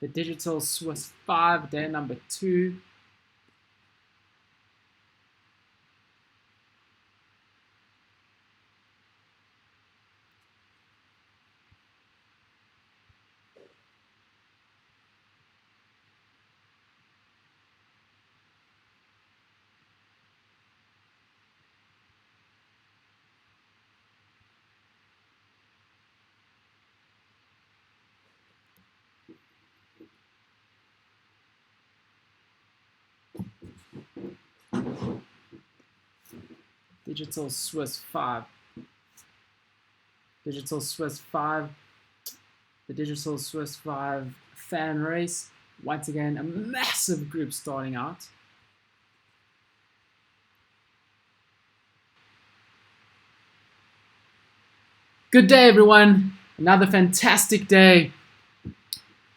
The digital Swiss 5, day number 2. Digital Swiss 5. Digital Swiss 5. The Digital Swiss 5 fan race. Once again, a massive group starting out. Good day, everyone. Another fantastic day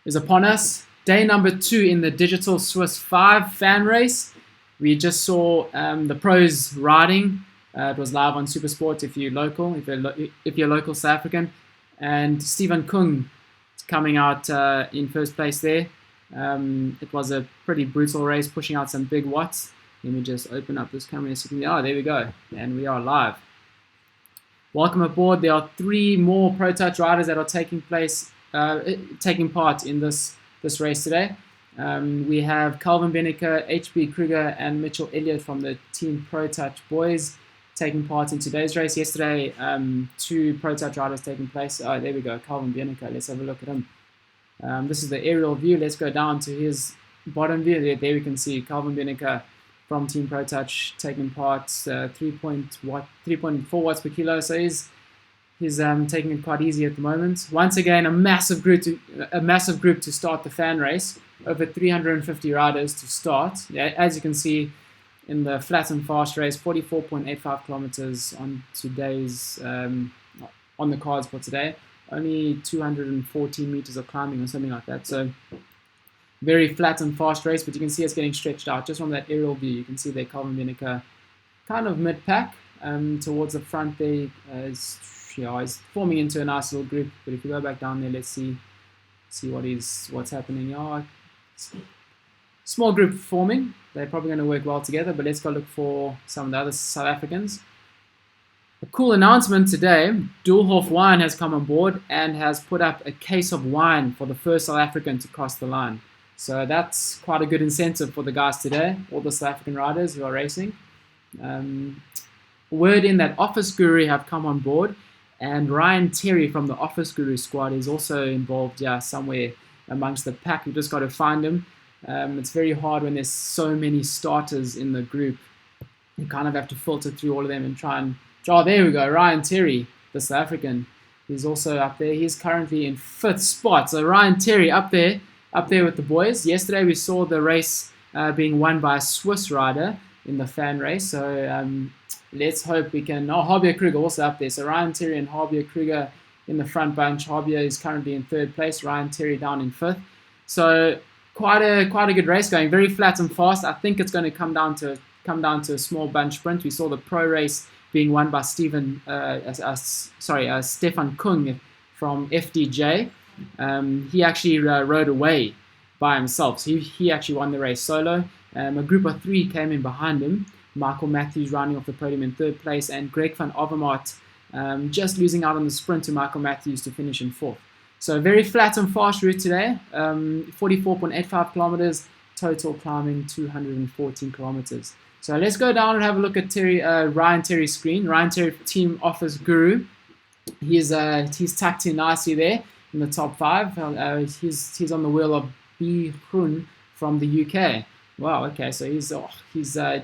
is upon us. Day number 2 in the Digital Swiss 5 fan race. We just saw the pros riding. It was live on Supersport if you're local, if you're local South African. And Stephen Kung coming out in first place there. It was a pretty brutal race, pushing out some big watts. Let me just open up this camera. Oh, there we go. And we are live. Welcome aboard. There are 3 more Pro Touch riders that are taking part in this race today. We have Calvin Benneker, HB Kruger, and Mitchell Elliott from the Team Pro Touch boys taking part in today's race. Yesterday, 2 Pro Touch riders taking place. Oh, there we go, Calvin Benneker. Let's have a look at him. This is the aerial view. Let's go down to his bottom view. There we can see Calvin Benneker from Team Pro Touch taking part, 3.4 watts per kilo. So he's taking it quite easy at the moment. Once again, a massive group to start the fan race. Over 350 riders to start. As you can see in the flat and fast race, 44.85 kilometers on today's on the cards for today. Only 214 meters of climbing or something like that. So very flat and fast race, but you can see it's getting stretched out just from that aerial view. You can see there Calvin Benneker kind of mid-pack towards the front there. He's forming into a nice little group. But if we go back down there, let's see what's happening. Small group forming. They're probably going to work well together, but let's go look for some of the other South Africans. A cool announcement today. Doolhof Wine has come on board and has put up a case of wine for the first South African to cross the line. So that's quite a good incentive for the guys today, all the South African riders who are racing. Word in that Office Guru have come on board, and Ryan Terry from the Office Guru squad is also involved somewhere amongst the pack. We've just got to find him. It's very hard when there's so many starters in the group. You kind of have to filter through all of them and try and... Oh, there we go, Ryan Terry, the South African. He's also up there. He's currently in 5th spot. So Ryan Terry up there with the boys. Yesterday we saw the race being won by a Swiss rider in the fan race. So let's hope we can... Oh, Javier Kruger also up there. So Ryan Terry and Javier Kruger in the front bunch. Harbia is currently in third place. Ryan Terry down in fifth. So quite a good race going. Very flat and fast. I think it's going to come down to a small bunch sprint. We saw the pro race being won by Stefan Kung from FDJ. He actually rode away by himself. So he actually won the race solo. A group of 3 came in behind him. Michael Matthews rounding off the podium in third place, and Greg van Overmaat just losing out on the sprint to Michael Matthews to finish in fourth. So very flat and fast route today. 44.85 kilometers, total climbing 214 kilometers. So let's go down and have a look at Ryan Terry's screen. Ryan Terry, Team Office Guru. He's tucked in nicely there in the top 5. He's on the wheel of B. Groen from the UK. Wow, okay, so he's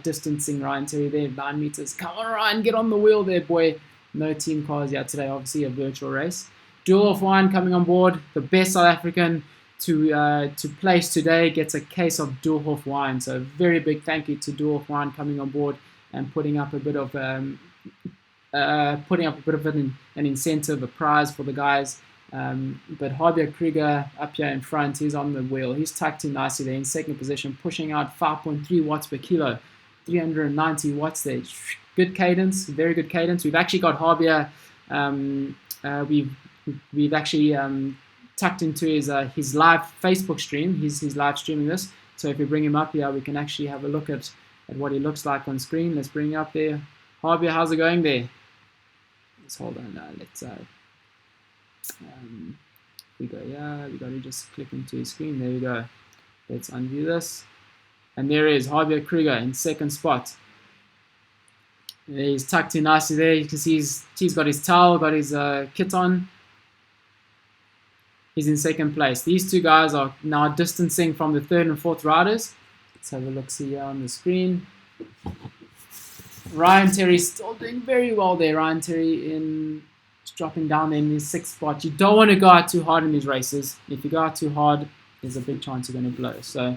distancing Ryan Terry there, 9 meters. Come on, Ryan, get on the wheel there, boy. No team cars yet today, obviously a virtual race. Duel of Wine coming on board. The best South African to place today gets a case of Doolhof wine. So very big thank you to Doolhof wine coming on board and putting up a bit of an incentive, a prize for the guys. But Harbia Kruger up here in front, he's on the wheel. He's tucked in nicely there in second position, pushing out 5.3 watts per kilo, 390 watts there. Good cadence, very good cadence. We've actually got Harbia. We've actually tucked into his live Facebook stream. He's live streaming this. So if we bring him up here, we can actually have a look at what he looks like on screen. Let's bring him up there. Harbia, how's it going there? Let's hold on. Let's we go. Yeah, we got to just click into his screen. There we go. Let's unview this. And there is Harbia Kruger in second spot. He's tucked in nicely there. You can see he's got his towel, got his kit on. He's in second place. These 2 guys are now distancing from the third and fourth riders. Let's have a look, see here on the screen. Ryan Terry still doing very well there. Ryan Terry dropping down in his 6th spot. You don't want to go out too hard in these races. If you go out too hard, there's a big chance you're going to blow. So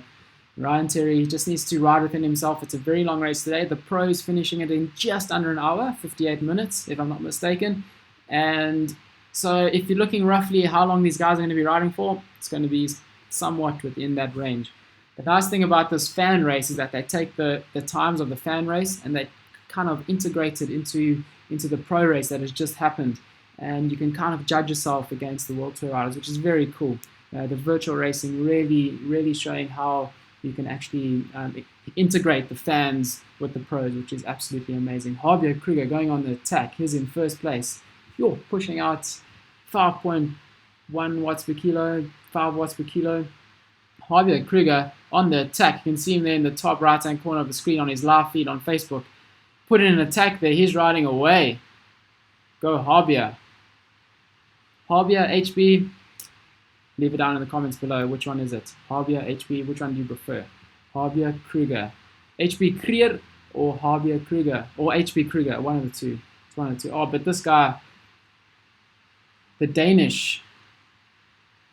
Ryan Terry just needs to ride within himself. It's a very long race today. The pros finishing it in just under an hour, 58 minutes, if I'm not mistaken. And so if you're looking roughly how long these guys are going to be riding for, it's going to be somewhat within that range. The nice thing about this fan race is that they take the times of the fan race and they kind of integrate it into the pro race that has just happened. And you can kind of judge yourself against the World Tour riders, which is very cool. The virtual racing really showing how you can actually integrate the fans with the pros, which is absolutely amazing. Harbia Kruger going on the attack. He's in first place. You're pushing out 5.1 watts per kilo, 5 watts per kilo. Harbia Kruger on the attack. You can see him there in the top right-hand corner of the screen on his live feed on Facebook. Put in an attack there. He's riding away. Go Harbia. Harbia, HB. Leave it down in the comments below. Which one is it? Harbia, HB. Which one do you prefer? Harbia Kruger. HB Krier or Harbia Kruger? Or HB Kruger. One of the two. It's one of the two. Oh, but this guy, the Danish,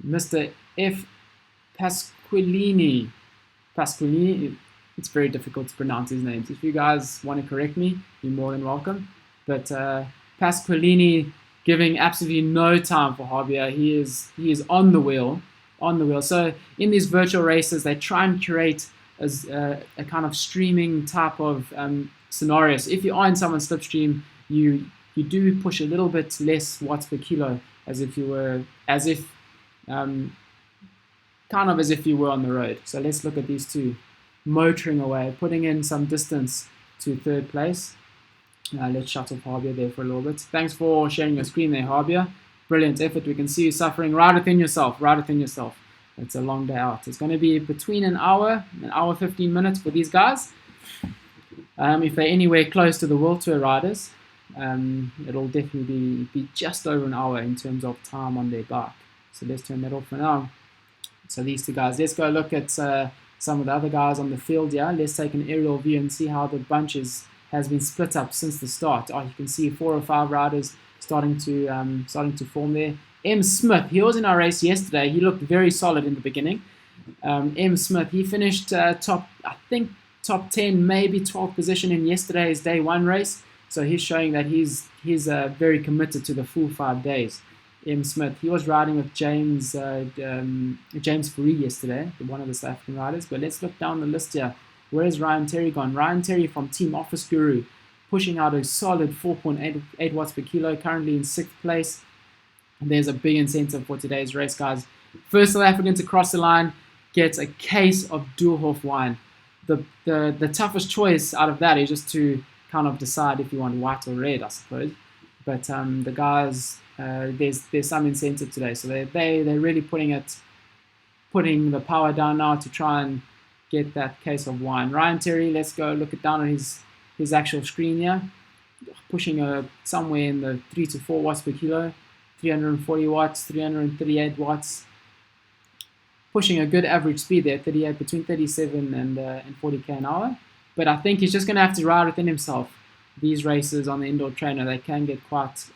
Mr. F. Pasqualini. It's very difficult to pronounce his names. If you guys want to correct me, you're more than welcome. But Pasqualini giving absolutely no time for Harbia. He is on the wheel. So in these virtual races, they try and curate as a kind of streaming type of scenario. So if you are in someone's slipstream, you do push a little bit less watts per kilo, as if you were on the road. So let's look at these 2 motoring away, putting in some distance to third place. Let's shut off Harbia there for a little bit. Thanks for sharing your screen there, Harbia. Brilliant effort. We can see you suffering right within yourself. It's a long day out. It's going to be between an hour 15 minutes for these guys. If they're anywhere close to the World Tour riders, it'll definitely be just over an hour in terms of time on their bike. So let's turn that off for now. So these 2 guys. Let's go look at some of the other guys on the field here. Let's take an aerial view and see how the bunch has been split up since the start. You can see 4 or 5 riders starting to form there. M. Smith, he was in our race yesterday. He looked very solid in the beginning. M. Smith, he finished top 10, maybe 12th position in yesterday's day 1 race. So he's showing that he's very committed to the full 5 days. M. Smith. He was riding with James Fourie yesterday, one of the South African riders. But let's look down the list here. Where is Ryan Terry gone? Ryan Terry from Team Office Guru, pushing out a solid 4.8 watts per kilo, currently in 6th place. And there's a big incentive for today's race, guys. First South African to cross the line gets a case of Doolhof wine. The toughest choice out of that is just to kind of decide if you want white or red, I suppose. But the guys, there's some incentive today, so they're really putting the power down now to try and get that case of wine. Ryan Terry, let's go look it down on his actual screen here, pushing somewhere in the 3 to 4 watts per kilo, 340 watts, 338 watts. Pushing a good average speed there, 38, between 37 and 40k an hour. But I think he's just going to have to ride within himself. These races on the indoor trainer, they can get quite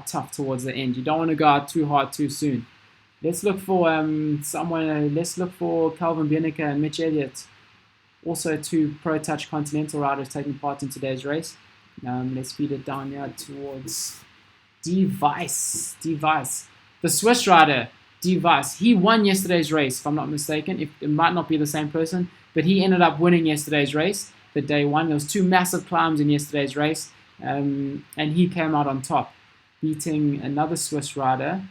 tough towards the end. You don't want to go out too hard too soon. Let's look for Let's look for Calvin Bienica and Mitch Elliott, also 2 Pro Touch Continental riders taking part in today's race. Let's feed it down here towards Device. The Swiss rider. Device. He won yesterday's race, if I'm not mistaken. It might not be the same person, but he ended up winning yesterday's race, the day one. There was 2 massive climbs in yesterday's race, and he came out on top, beating another Swiss rider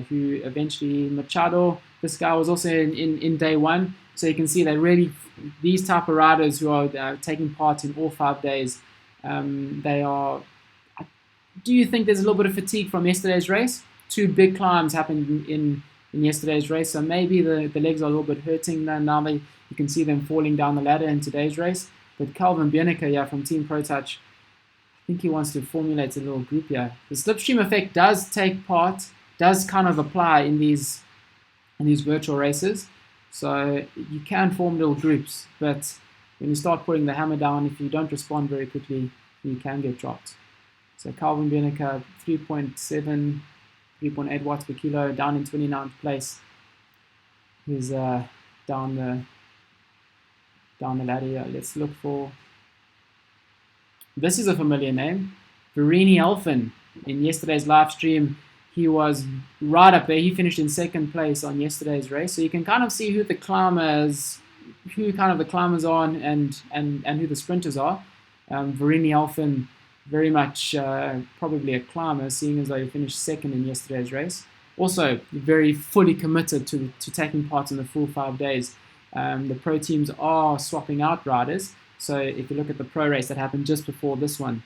who eventually, Machado, this guy was also in day one. So you can see that really these type of riders who are taking part in all 5 days, they are... Do you think there's a little bit of fatigue from yesterday's race? 2 big climbs happened in yesterday's race, so maybe the legs are a little bit hurting now. You can see them falling down the ladder in today's race. But Calvin Bienica from Team Pro Touch, I think he wants to formulate a little group here. The slipstream effect does kind of apply in these virtual races, so you can form little groups. But when you start putting the hammer down, if you don't respond very quickly, you can get dropped. So Calvin Bienica, 3.8 watts per kilo, down in 29th place. He's down the ladder here. Let's look for... This is a familiar name. Verini Elfin. In yesterday's live stream, he was right up there. He finished in 2nd place on yesterday's race. So you can kind of see who the climbers are and who the sprinters are. Verini Elfin, very much probably a climber, seeing as though he finished 2nd in yesterday's race. Also, very fully committed to taking part in the full 5 days. The pro teams are swapping out riders. So if you look at the pro race that happened just before this one,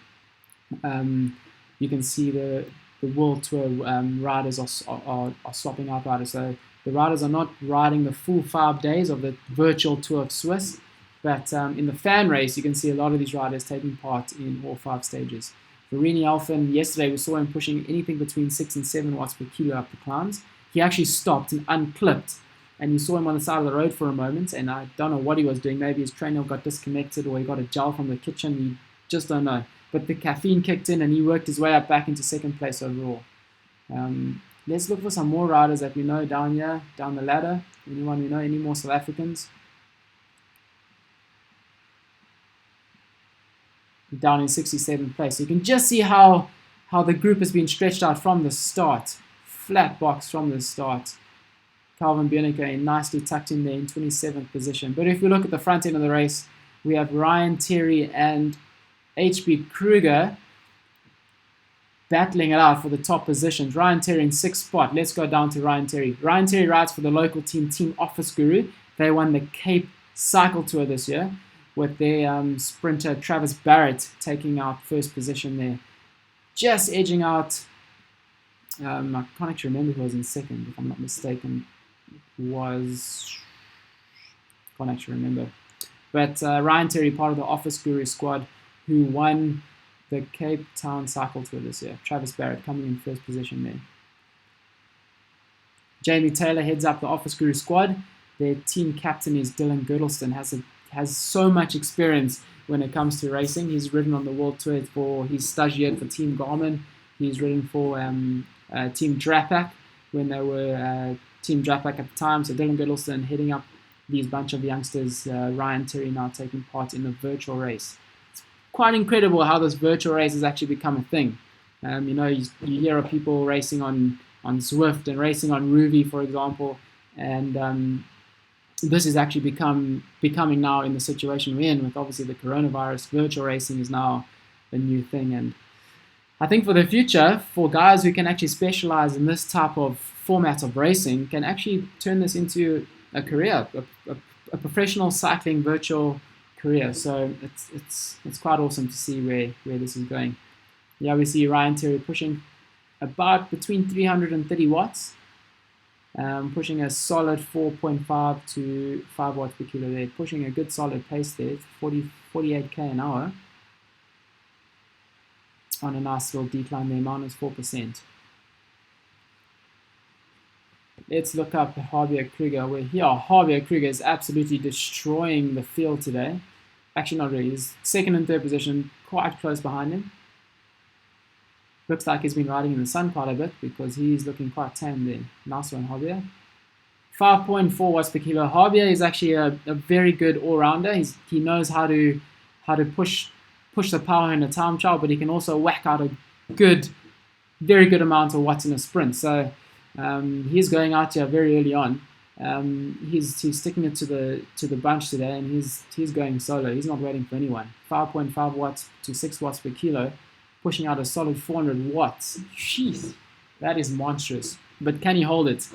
you can see the World Tour riders are swapping out riders. So the riders are not riding the full 5 days of the virtual Tour of Swiss. But in the fan race, you can see a lot of these riders taking part in all 5 stages. Verini Elfin, yesterday we saw him pushing anything between 6 and 7 watts per kilo up the climbs. He actually stopped and unclipped, and you saw him on the side of the road for a moment, and I don't know what he was doing. Maybe his trainer got disconnected or he got a gel from the kitchen. You just don't know. But the caffeine kicked in and he worked his way up back into 2nd place overall. Let's look for some more riders that we know down here, down the ladder. Anyone we know, any more South Africans? Down in 67th place. So you can just see how the group has been stretched out from the start. Flat box from the start. Calvin Bienica nicely tucked in there in 27th position. But if we look at the front end of the race, we have Ryan Terry and HB Kruger battling it out for the top positions. Ryan Terry in 6th spot. Let's go down to Ryan Terry. Ryan Terry rides for the local team, Team Office Guru. They won the Cape Cycle Tour this year, with their sprinter Travis Barrett taking out 1st position there. Just edging out, I can't actually remember who was in 2nd, if I'm not mistaken. Can't actually remember. But Ryan Terry, part of the Office Guru squad, who won the Cape Town Cycle Tour this year. Travis Barrett coming in 1st position there. Jamie Taylor heads up the Office Guru squad. Their team captain is Dylan Girdleston, has so much experience when it comes to racing. He's ridden on the World Tour he's stagiaire for Team Garmin. He's ridden for Team Drapac when they were Team Drapac at the time. So Dylan Girdleston heading up these bunch of youngsters. Ryan Terry now taking part in the virtual race. It's quite incredible how this virtual race has actually become a thing. You hear of people racing on Zwift and racing on Ruby, for example. And this is actually becoming now in the situation we're in with obviously the coronavirus. Virtual racing is now the new thing. And I think for the future, for guys who can actually specialize in this type of format of racing, can actually turn this into a career, a professional cycling virtual career. So it's quite awesome to see where this is going. Yeah, we see Ryan Terry pushing about between 330 watts, pushing a solid 4.5 to 5 watts per kilo there, pushing a good solid pace there, 48k an hour. On a nice little decline there, -4%. Let's look up Javier Kruger. We're here. Javier Kruger is absolutely destroying the field today. Actually, not really. He's second and third position, quite close behind him. Looks like he's been riding in the sun quite a bit because he's looking quite tan there. Nice one, Javier. 5.4 watts per kilo. Javier is actually a very good all-rounder. He knows how to push the power in a time trial, but he can also whack out a very good amount of watts in a sprint. So he's going out here very early on. He's sticking it to the bunch today, and he's going solo. He's not waiting for anyone. 5.5 watts to 6 watts per kilo, pushing out a solid 400 watts. Jeez, that is monstrous. But can he hold it?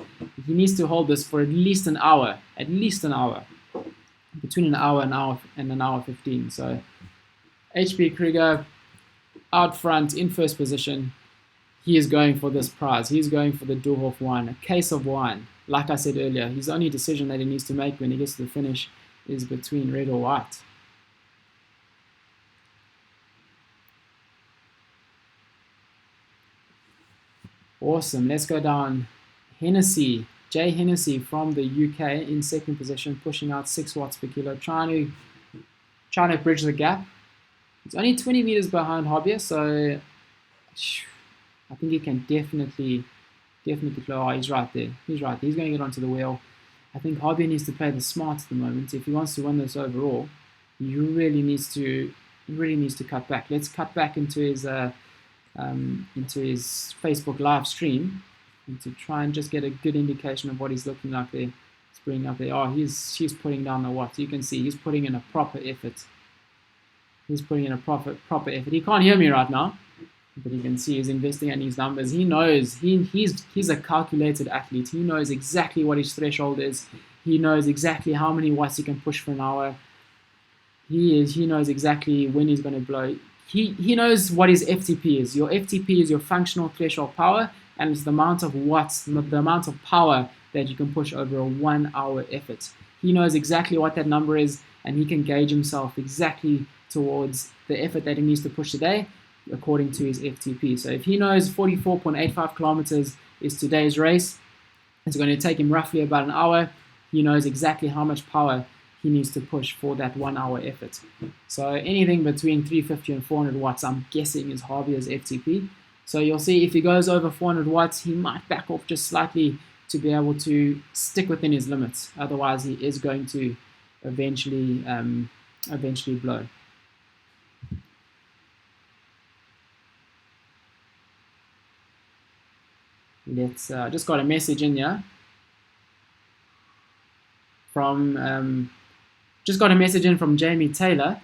He needs to hold this for at least an hour. At least an hour. Between an hour and an hour 15. So HP Kruger out front in first position. He is going for this prize. He's going for the Doorhof wine, a case of wine. Like I said earlier, his only decision that he needs to make when he gets to the finish is between red or white. Awesome. Let's go down. Hennessy, Jay Hennessy from the UK in second position, pushing out 6 watts per kilo, trying to bridge the gap. It's only 20 meters behind Javier, so I think he can definitely flow. Oh, he's right there. He's right there. He's going to get onto the wheel. I think Javier needs to play the smart at the moment. If he wants to win this overall, he really needs to cut back. Let's cut back into his Facebook live stream and to try and just get a good indication of what he's looking like there. He's bringing up there. Oh, he's putting down the watts. You can see he's putting in a proper effort. He's putting in a proper effort. He can't hear me right now, but you can see he's investing in his numbers. He knows he's a calculated athlete. He knows exactly what his threshold is. He knows exactly how many watts he can push for an hour. He knows exactly when he's going to blow. He knows what his FTP is. Your FTP is your functional threshold power, and it's the amount of watts, the amount of power that you can push over a 1 hour effort. He knows exactly what that number is, and he can gauge himself exactly towards the effort that he needs to push today according to his FTP. So if he knows 44.85 kilometers is today's race, it's going to take him roughly about an hour. He knows exactly how much power he needs to push for that 1 hour effort. So anything between 350 and 400 watts, I'm guessing, is Javier's FTP. So you'll see if he goes over 400 watts, he might back off just slightly to be able to stick within his limits. Otherwise, he is going to eventually blow. Let's just got a message in here from Jamie Taylor.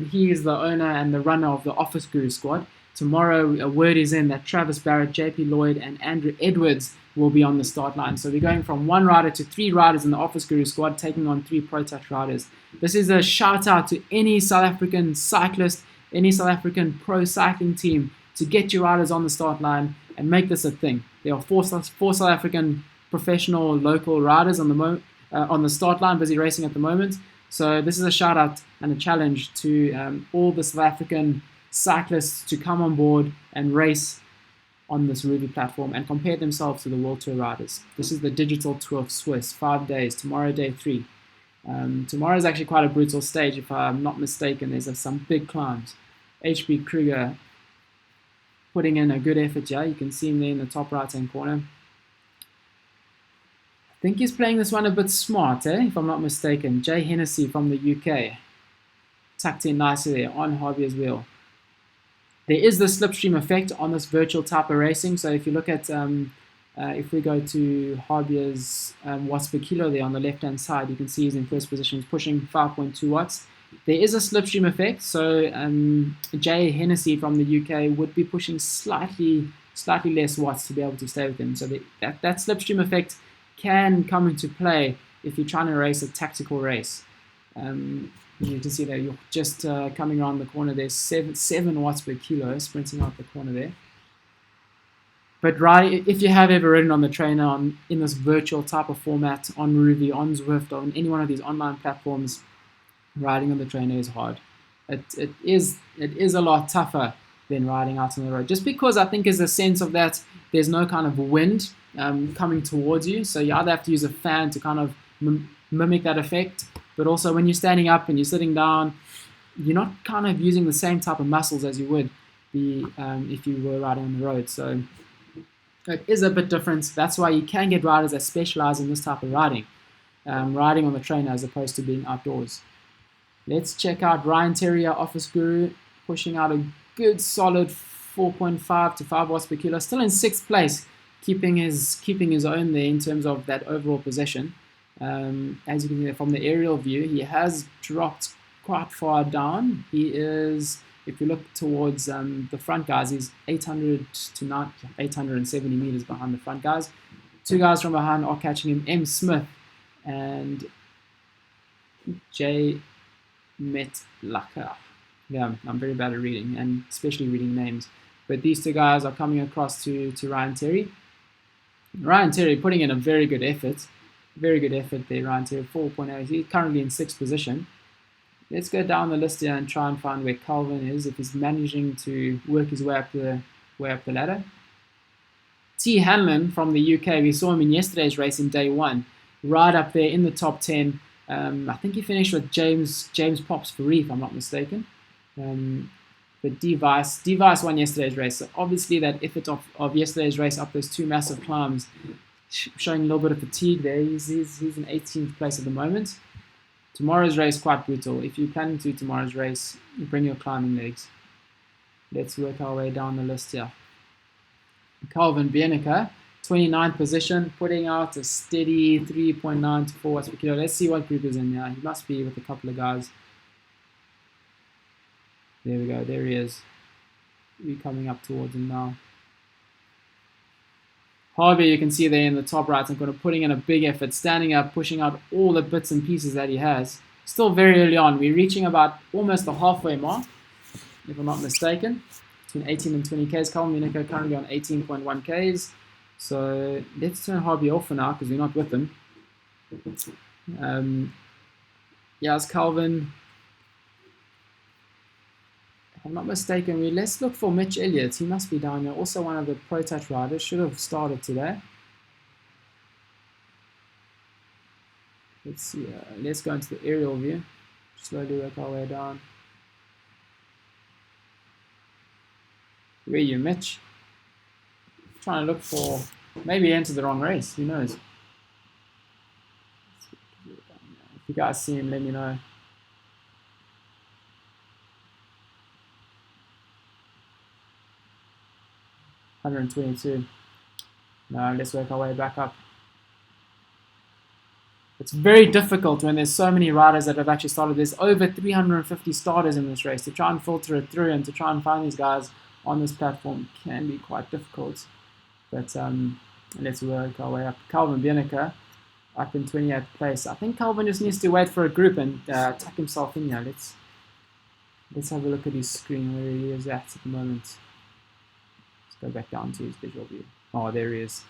He is the owner and the runner of the Office Guru squad. Tomorrow, a word is in that Travis Barrett, JP Lloyd, and Andrew Edwards will be on the start line. So we're going from 1 rider to 3 riders in the Office Guru squad, taking on 3 Pro Touch riders. This is a shout out to any South African cyclist, any South African pro cycling team to get your riders on the start line and make this a thing. There are 4 South African professional local riders on the start line, busy racing at the moment. So this is a shout out and a challenge to all the South African cyclists to come on board and race on this Ruby platform and compare themselves to the World Tour riders. This is the Digital Tour of Swiss, 5 days. Tomorrow, day 3. Tomorrow is actually quite a brutal stage, if I'm not mistaken. There's some big climbs. HB Kruger putting in a good effort here. You can see him there in the top right-hand corner. I think he's playing this one a bit smart, if I'm not mistaken. Jay Hennessy from the UK. Tucked in nicely there on Javier's wheel. There is the slipstream effect on this virtual type of racing. So if you look at If we go to Harbier's watts per kilo there on the left-hand side, you can see he's in first position. He's pushing 5.2 watts. There is a slipstream effect, so Jay Hennessy from the UK would be pushing slightly less watts to be able to stay with him. So that slipstream effect can come into play if you're trying to race a tactical race. You can see that you're just coming around the corner. There's 7 watts per kilo sprinting out the corner there. But if you have ever ridden on the trainer in this virtual type of format on Ruby, on Zwift, on any one of these online platforms, riding on the trainer is hard. It is a lot tougher than riding out on the road. Just because I think there's a sense of that there's no kind of wind coming towards you. So you either have to use a fan to kind of mimic that effect. But also when you're standing up and you're sitting down, you're not kind of using the same type of muscles as you would be if you were riding on the road. So it is a bit different. That's why you can get riders that specialize in this type of riding on the trainer as opposed to being outdoors. Let's check out Ryan Terrier, Office Guru, pushing out a good solid 4.5 to 5 watts per kilo. Still in 6th place, keeping his own there in terms of that overall position. As you can see from the aerial view, he has dropped quite far down. He is, if you look towards the front guys, he's 870 meters behind the front guys. 2 guys from behind are catching him, M. Smith and J. Metlaka. Yeah, I'm very bad at reading, and especially reading names. But these 2 guys are coming across to Ryan Terry. Ryan Terry putting in a very good effort. Very good effort there, Ryan Terry, 4.8. He's currently in 6th position. Let's go down the list here and try and find where Calvin is, if he's managing to work his way up the ladder. T. Hanlon from the UK, we saw him in yesterday's race in day 1, right up there in the top 10. I think he finished with James Pops Faree, if I'm not mistaken. But D-Vice won yesterday's race. So obviously that effort of yesterday's race up those 2 massive climbs, showing a little bit of fatigue there. He's in 18th place at the moment. Tomorrow's race quite brutal. If you're planning to do tomorrow's race, bring your climbing legs. Let's work our way down the list here. Calvin Bienica, 29th position, putting out a steady 3.9 to 4 watts per kilo. Let's see what group is in here. He must be with a couple of guys. There we go. There he is. We're coming up towards him now. Harvey, you can see there in the top right hand corner, putting in a big effort, standing up, pushing out all the bits and pieces that he has. Still very early on. We're reaching about almost the halfway mark, if I'm not mistaken, between 18 and 20 Ks. Calvin Bienica currently on 18.1 Ks. So let's turn Harvey off for now because we're not with him. It's Calvin. If I'm not mistaken, let's look for Mitch Elliott. He must be down there. Also one of the Pro Touch riders. Should have started today. Let's see. Let's go into the aerial view. Slowly work our way down. Where are you, Mitch? Trying to look for... Maybe he entered the wrong race. Who knows? If you guys see him, let me know. $122. No, let's work our way back up. It's very difficult when there's so many riders that have actually started. There's over 350 starters in this race. To try and filter it through and to try and find these guys on this platform can be quite difficult. But let's work our way up. Calvin Bienica up in 28th place. I think Calvin just needs to wait for a group and tuck himself in here. Let's have a look at his screen where he is at the moment. Go back down to his visual view. Oh, there he is.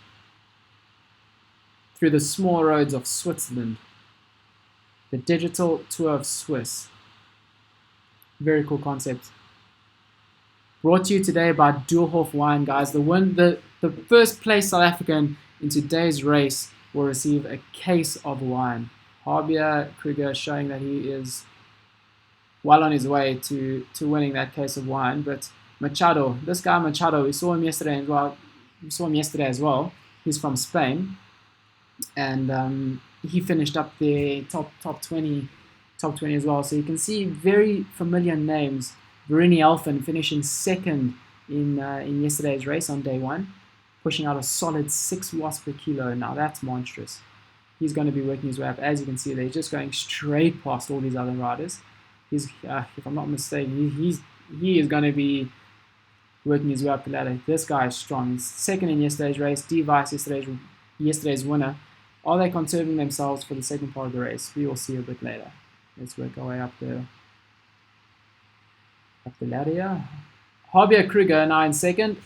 Through the small roads of Switzerland. The digital tour of Swiss. Very cool concept. Brought to you today by Duurhof Wine, guys. The first place South African in today's race will receive a case of wine. Harbia Kruger showing that he is well on his way to winning that case of wine, but Machado, this guy Machado, we saw him yesterday as well. He's from Spain, and he finished up there top 20 as well. So you can see very familiar names. Verini Elfin finishing second in yesterday's race on day 1. pushing out a solid 6 watts per kilo. Now that's monstrous. He's going to be working his way up. As you can see, they're just going straight past all these other riders. He's, if I'm not mistaken, he is going to be working his way up the ladder. This guy is strong. He's second in yesterday's race. Device, yesterday's winner. Are they conserving themselves for the second part of the race? We will see a bit later. Let's work our way up the ladder here. Javier Kruger now in second,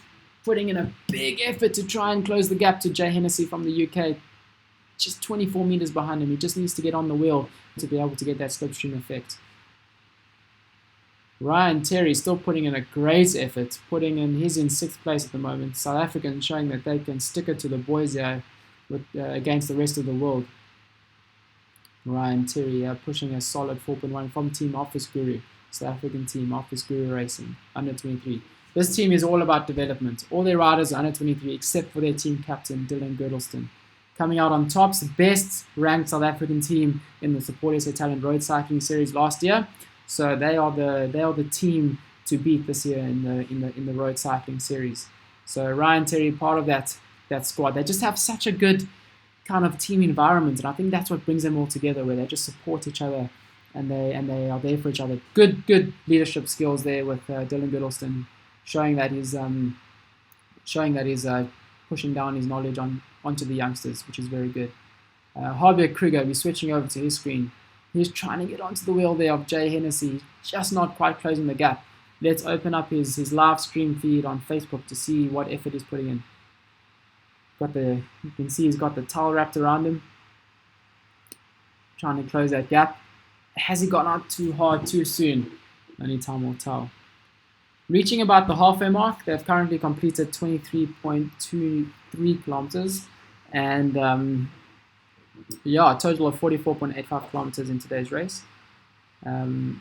putting in a big effort to try and close the gap to Jay Hennessy from the UK. Just 24 meters behind him. He just needs to get on the wheel to be able to get that slipstream effect. Ryan Terry still putting in a great effort. He's in 6th place at the moment. South African showing that they can stick it to the boys here against the rest of the world. Ryan Terry pushing a solid 4.1 from Team Office Guru. South African team, Office Guru Racing, under 23. This team is all about development. All their riders are under 23 except for their team captain, Dylan Girdleston. Coming out on top, the best ranked South African team in the Support SA Talent Road Cycling Series last year. So they are the team to beat this year in the Road Cycling Series. So Ryan Terry, part of that squad. They just have such a good kind of team environment, and I think that's what brings them all together, where they just support each other and they are there for each other. Good leadership skills there with Dylan Girdleston, showing that he's pushing down his knowledge onto the youngsters, which is very good. Javier Kruger, we're switching over to his screen. He's trying to get onto the wheel there of Jay Hennessy, just not quite closing the gap. Let's open up his live stream feed on Facebook to see what effort he's putting in. You can see he's got the towel wrapped around him, trying to close that gap. Has he gone out too hard too soon? Only time will tell. Reaching about the halfway mark, they've currently completed 23.23 kilometers, and a total of 44.85 kilometers in today's race. Putting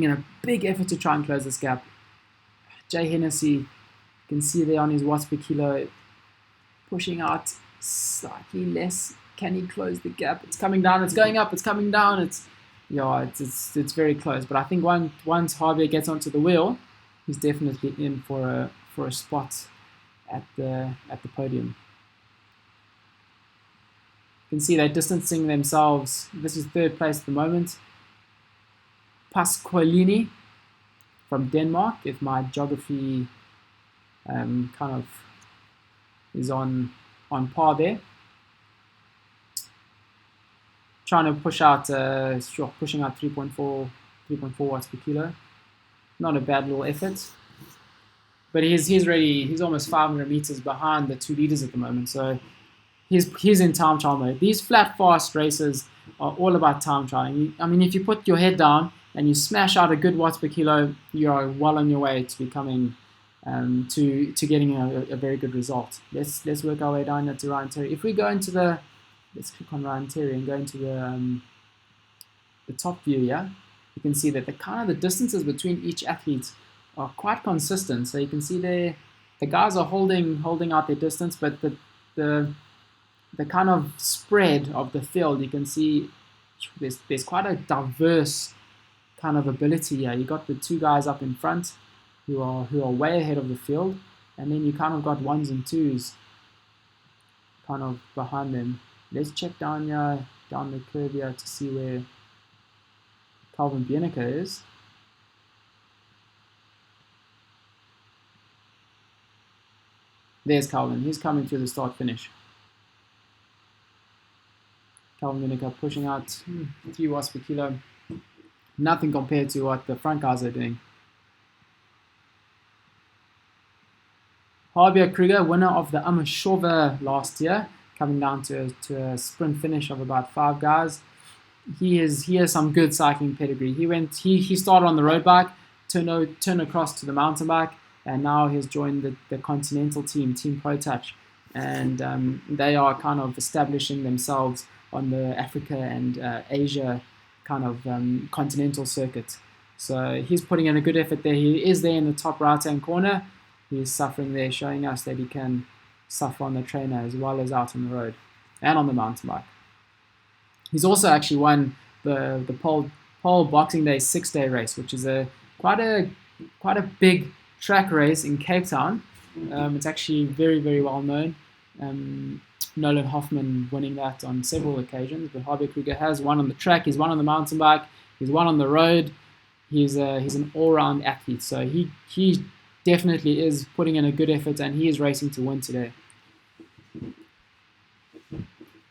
in a big effort to try and close this gap. Jay Hennessy, you can see there on his watts per kilo, pushing out slightly less. Can he close the gap? It's coming down. It's going up. It's coming down. It's very close. But I think once Javier gets onto the wheel, he's definitely in for a spot at the podium. You can see they're distancing themselves. This is 3rd place at the moment. Pasqualini from Denmark, if my geography kind of is on par there. Trying to pushing out 3.4 watts per kilo. Not a bad little effort. But he's almost 500 meters behind the 2 leaders at the moment. So he's in time trial mode. These flat, fast races are all about time trialing. If you put your head down and you smash out a good watts per kilo, you are well on your way to becoming to getting a very good result. Let's work our way down to Ryan Terry. If we go into let's click on Ryan Terry and go into the top view here. You can see that the distances between each athlete are quite consistent. So you can see there the guys are holding out their distance, but the kind of spread of the field, you can see there's quite a diverse kind of ability here. You got the 2 guys up in front who are way ahead of the field, and then you kind of got 1s and 2s kind of behind them. Let's check down the curve here to see where Calvin Bienica is. There's Calvin. He's coming through the start-finish. Calvin Bienica pushing out 3 watts per kilo. Nothing compared to what the front guys are doing. Javier Kruger, winner of the Amashover last year, coming down to a sprint finish of about 5 guys. He has some good cycling pedigree. He started on the road bike, turned across to the mountain bike, and now he's joined the Continental team, Team Pro Touch, and they are kind of establishing themselves on the Africa and Asia kind of continental circuit. So he's putting in a good effort there. He is there in the top right-hand corner. He's suffering there, showing us that he can suffer on the trainer as well as out on the road and on the mountain bike. He's also actually won the Pole Boxing Day 6-day race, which is quite a big track race in Cape Town. It's actually very, very well known. Nolan Hoffman winning that on several occasions, but Harvey Kruger has won on the track, he's won on the mountain bike, he's won on the road. He's an all-round athlete, so he definitely is putting in a good effort, and he is racing to win today.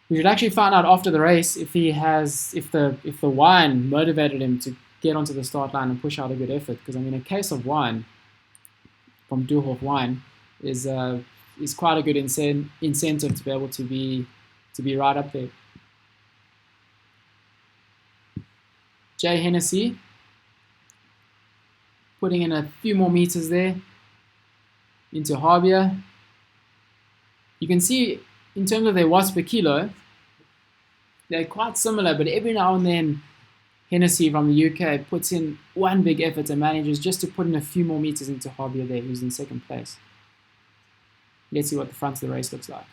We should actually find out after the race if the wine motivated him to get onto the start line and push out a good effort. Because I mean, a case of wine from Duhoff Wine is quite a good incentive to be able to be right up there. Jay Hennessy putting in a few more meters there into Harbia. You can see in terms of their watts per kilo, they're quite similar, but every now and then Hennessy from the UK puts in one big effort and manages just to put in a few more meters into Harbia there, who's in second place. Let's see what the front of the race looks like.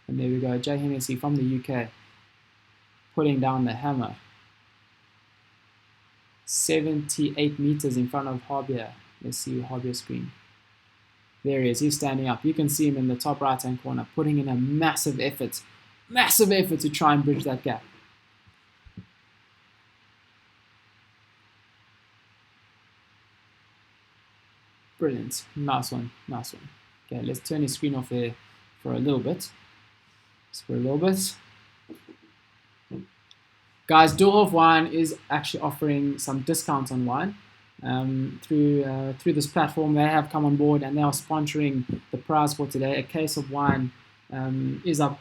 And there we go, Jay Hennessy from the UK putting down the hammer. 78 meters in front of Harbia. Let's see Harbia's screen. There he is, he's standing up. You can see him in the top right hand corner, putting in a massive effort to try and bridge that gap. Brilliant, nice one. Okay, let's turn his screen off there for a little bit. Guys, Duhoff Wine is actually offering some discounts on wine through this platform. They have come on board and they are sponsoring the prize for today. A case of wine is up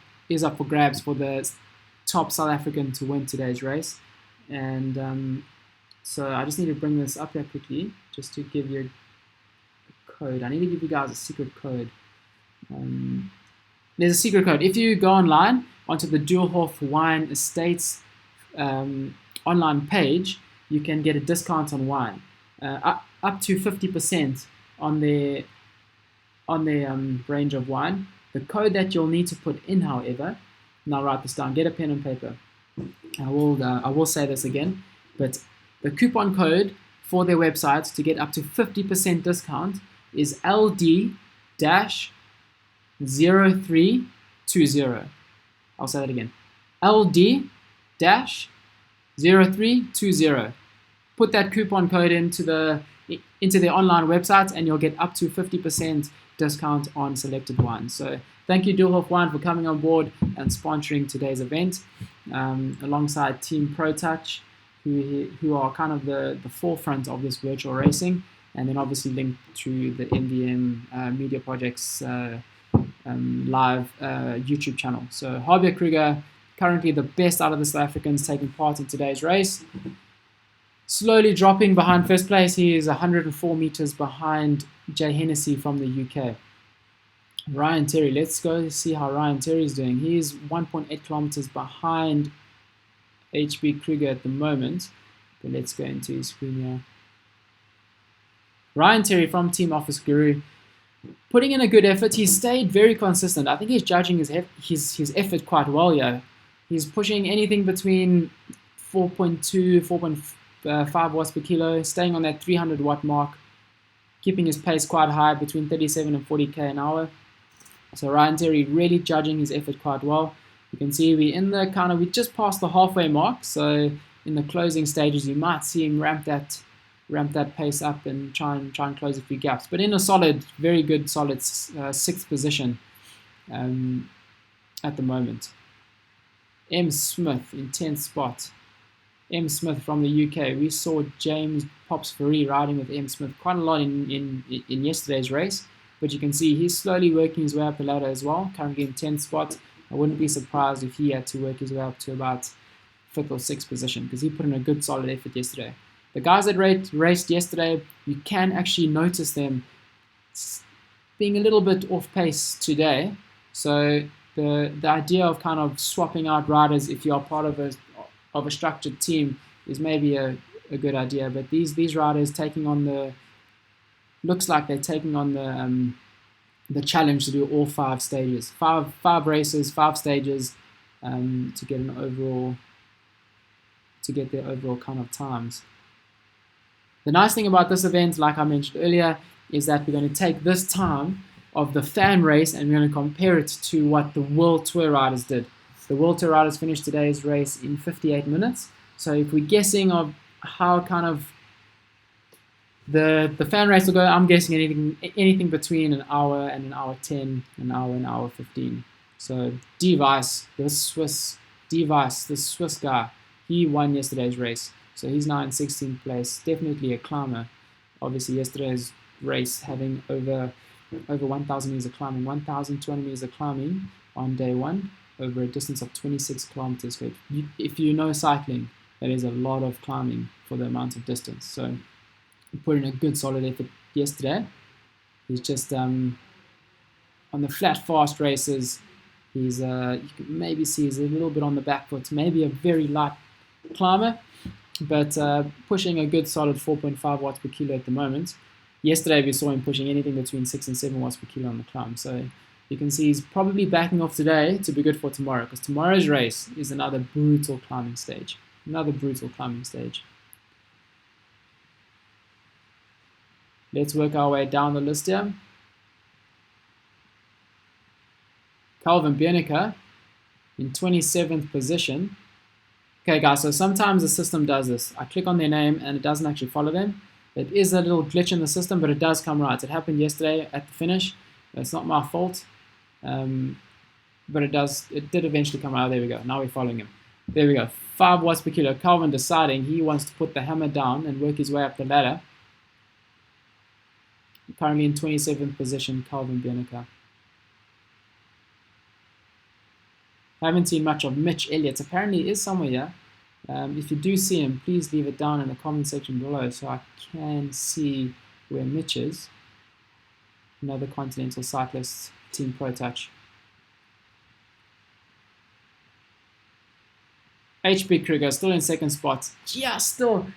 for grabs for the top South African to win today's race. And so I just need to bring this up there quickly just to give you a code. I need to give you guys a secret code. There's a secret code. If you go online onto the Duhoff Wine Estates online page, you can get a discount on wine, up to 50% on their range of wine. The code that you'll need to put in, however, now write this down. Get a pen and paper. I will say this again, but the coupon code for their website to get up to 50% discount is LD-0320. I'll say that again. LD-0320. Put that coupon code into their online website and you'll get up to 50% discount on selected wines. So thank you Duhoff Wine for coming on board and sponsoring today's event alongside Team ProTouch, who are kind of the forefront of this virtual racing, and then obviously linked to the MDM Media Projects live YouTube channel. So Harvey Kruger, currently the best out of the South Africans taking part in today's race. Slowly dropping behind first place. He is 104 meters behind Jay Hennessy from the UK. Ryan Terry, let's go see how Ryan Terry is doing. He is 1.8 kilometers behind HB Kruger at the moment. But let's go into his screen here. Ryan Terry from Team Office Guru, putting in a good effort. He's stayed very consistent. I think he's judging his effort quite well here. He's pushing anything between 4.2, 4.5 watts per kilo, staying on that 300 watt mark, keeping his pace quite high between 37 and 40k an hour. So Ryan Terry really judging his effort quite well. You can see we just past the halfway mark. So in the closing stages, you might see him ramp that pace up and try and close a few gaps. But in a very good solid sixth position at the moment. M. Smith in 10th spot. M. Smith from the UK. We saw James Pops Ferree riding with M. Smith quite a lot in yesterday's race, but you can see he's slowly working his way up the ladder as well, currently in 10th spot. I wouldn't be surprised if he had to work his way up to about 5th or 6th position, because he put in a good solid effort yesterday. The guys that raced yesterday, you can actually notice them being a little bit off pace today. So the idea of kind of swapping out riders if you are part of a structured team is maybe a good idea. But these riders looks like they're taking on the challenge to do all 5 stages, five races, 5 stages, to get their overall kind of times. The nice thing about this event, like I mentioned earlier, is that we're going to take this time of the fan race, and we're going to compare it to what the World Tour riders did. The World Tour riders finished today's race in 58 minutes. So if we're guessing of how kind of the fan race will go, I'm guessing anything between an hour and an hour 10, an hour 15. So Device, the Swiss guy, he won yesterday's race. So he's now in 16th place. Definitely a climber. Obviously yesterday's race having over 1,000 meters of climbing, 1,200 meters of climbing on day one over a distance of 26 kilometers. So if you know cycling, that is a lot of climbing for the amount of distance. So he put in a good solid effort yesterday. He's just on the flat fast races, he's you can maybe see he's a little bit on the back foot, maybe a very light climber, but pushing a good solid 4.5 watts per kilo at the moment. Yesterday we saw him pushing anything between 6 and 7 watts per kilo on the climb. So you can see he's probably backing off today to be good for tomorrow, because tomorrow's race is another brutal climbing stage. Let's work our way down the list here. Calvin Biernecker in 27th position. Okay guys, so sometimes the system does this. I click on their name and it doesn't actually follow them. It is a little glitch in the system, but it does come right. It happened yesterday at the finish. It's not my fault, but it did eventually come out. There we go. Now we're following him. There we go. 5 watts per kilo. Calvin deciding he wants to put the hammer down and work his way up the ladder. Currently in 27th position, Calvin Biernecker. I haven't seen much of Mitch Elliott. Apparently he is somewhere here. If you do see him, please leave it down in the comment section below so I can see where Mitch is. Another Continental cyclist, Team Pro Touch. HB Kruger still in second spot. Just still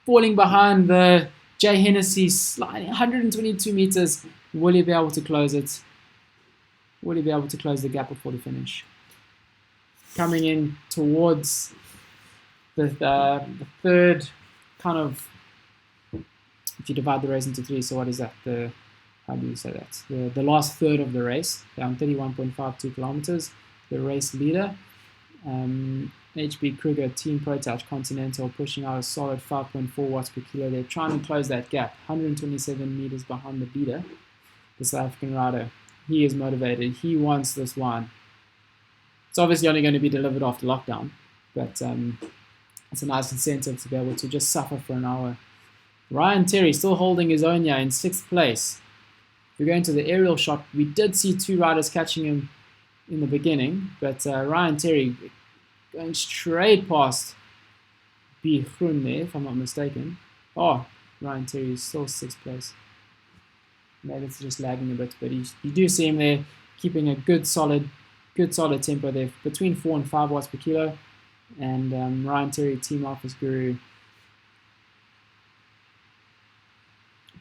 falling behind the Jay Hennessy, sliding 122 meters. Will he be able to close it? Will he be able to close the gap before the finish? Coming in towards the third kind of, if you divide the race into three, so what is that? How do you say that? The last third of the race, down 31.52 kilometers. The race leader, HB Kruger, Team Pro Touch Continental, pushing out a solid 5.4 watts per kilo. They're trying to close that gap, 127 meters behind the leader, the South African rider. He is motivated. He wants this one. It's obviously only going to be delivered after lockdown, but it's a nice incentive to be able to just suffer for an hour. Ryan Terry still holding his own here in 6th place. If we go into the aerial shot, we did see 2 riders catching him in the beginning, but Ryan Terry going straight past B. Groen there, if I'm not mistaken. Oh, Ryan Terry is still 6th place. Maybe it's just lagging a bit, but you do see him there keeping a good solid tempo there, between 4 and 5 watts per kilo. And Ryan Terry, Team Office Guru,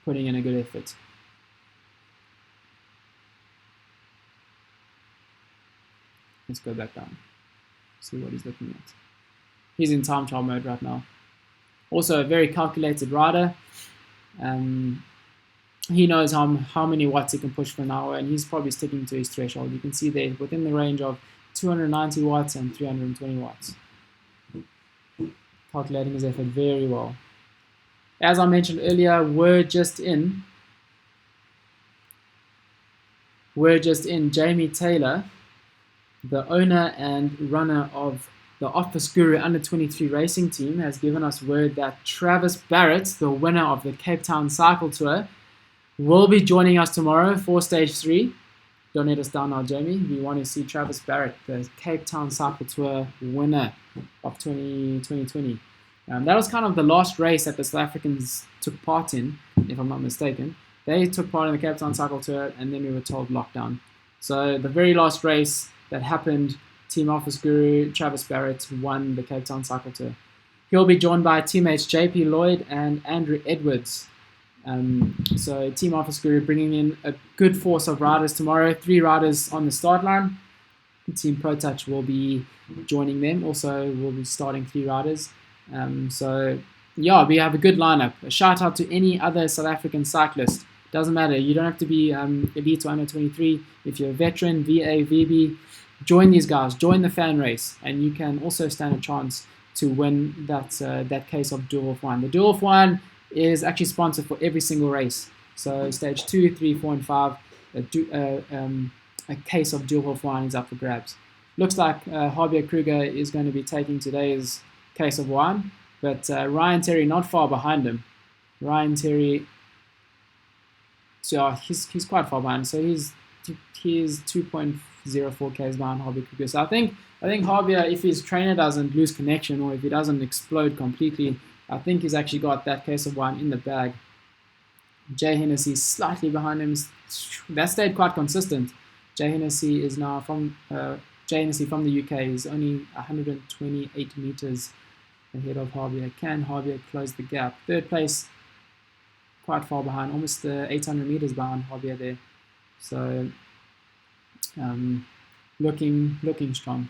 putting in a good effort. Let's go back down, see what he's looking at. He's in time trial mode right now. Also a very calculated rider. He knows how many watts he can push for an hour, and he's probably sticking to his threshold. You can see there within the range of 290 watts and 320 watts. Calculating his effort very well. As I mentioned earlier, we're just in Jamie Taylor, the owner and runner of the Office Guru Under 23 racing team, has given us word that Travis Barrett, the winner of the Cape Town Cycle Tour, will be joining us tomorrow for Stage 3. Don't let us down now, Jamie. We want to see Travis Barrett, the Cape Town Cycle Tour winner of 2020. That was kind of the last race that the South Africans took part in, if I'm not mistaken. They took part in the Cape Town Cycle Tour, and then we were told lockdown. So the very last race that happened, Team Office Guru Travis Barrett won the Cape Town Cycle Tour. He'll be joined by teammates JP Lloyd and Andrew Edwards. So Team Office Guru bringing in a good force of riders tomorrow. 3 riders on the start line. Team Pro Touch will be joining them. Also, we'll be starting 3 riders. So yeah, we have a good lineup. A shout out to any other South African cyclist Doesn't matter. You don't have to be elite or under 23. If you're a veteran, VA, VB, join these guys. Join the fan race, and you can also stand a chance to win that case of Dual Wolf Wine. The Dual Wolf Wine is actually sponsored for every single race. So stage 2, 3, 4, and 5, a case of Dual Wolf Wine is up for grabs. Looks like Javier Kruger is going to be taking today's case of wine, but Ryan Terry not far behind him. Ryan Terry, so he's quite far behind. So he's 2.04 Ks behind Javier Kruger. So I think Javier, if his trainer doesn't lose connection or if he doesn't explode completely, I think he's actually got that case of wine in the bag. Jay Hennessy slightly behind him. That stayed quite consistent. Jay Hennessy is now from the UK. Is only 128 meters ahead of Javier. Can Javier close the gap? Third place, quite far behind, almost 800 meters behind Javier there. So looking strong.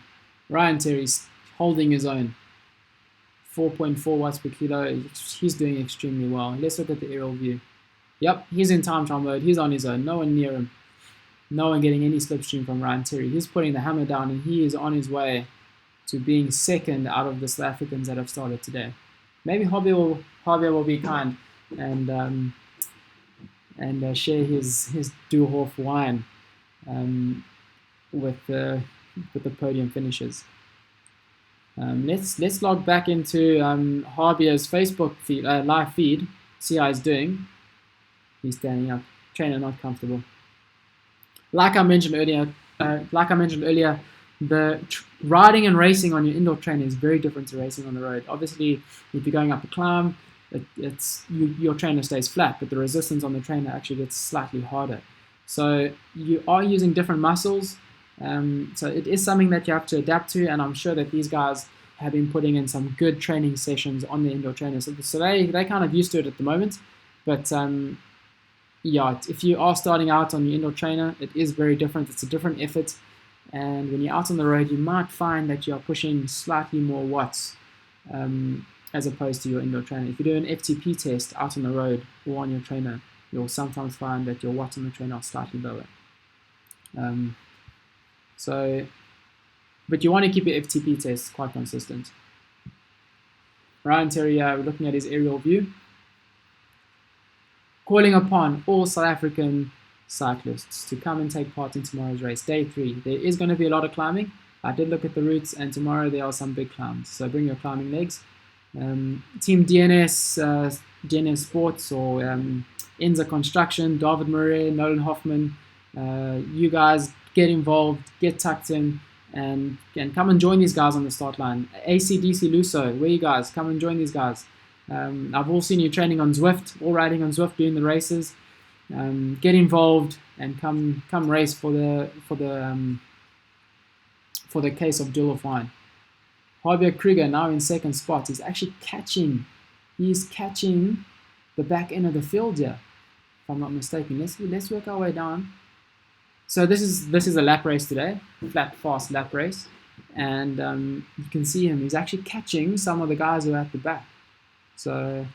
Ryan Terry's holding his own. 4.4 watts per kilo. He's doing extremely well. Let's look at the aerial view. Yep, he's in time trial mode. He's on his own. No one near him. No one getting any slipstream from Ryan Terry. He's putting the hammer down, and he is on his way to being second out of the South Africans that have started today. Maybe Javier will be kind and share his Dual Wolf wine with the podium finishes. Let's log back into Javier's Facebook feed, live feed. See how he's doing. He's standing up. Trainer not comfortable. Like I mentioned earlier, the riding and racing on your indoor trainer is very different to racing on the road. Obviously, if you're going up a climb, your trainer stays flat, but the resistance on the trainer actually gets slightly harder. So you are using different muscles. So it is something that you have to adapt to, and I'm sure that these guys have been putting in some good training sessions on the indoor trainer. So they kind of used to it at the moment, but yeah, if you are starting out on your indoor trainer, it is very different. It's a different effort, and when you're out on the road, you might find that you are pushing slightly more watts as opposed to your indoor trainer. If you do an FTP test out on the road or on your trainer, you'll sometimes find that your watts on the trainer are slightly lower. But you want to keep your FTP tests quite consistent. Ryan Terry, we're looking at his aerial view. Calling upon all South African cyclists to come and take part in tomorrow's race, day 3. There is going to be a lot of climbing. I did look at the routes, and tomorrow there are some big climbs. So bring your climbing legs. Team DNS Sports or Enza Construction, David Murray, Nolan Hoffman, you guys get involved, get tucked in, and come and join these guys on the start line. ACDC Luso, where you guys? Come and join these guys. I've all seen you training on Zwift, all riding on Zwift, doing the races. Get involved and come race for the case of Dual Wolf Wine. Javier Kruger now in second spot. He's actually catching the back end of the field here, if I'm not mistaken. Let's work our way down. So this is a lap race today, flat, fast lap race, and you can see him. He's actually catching some of the guys who are at the back. So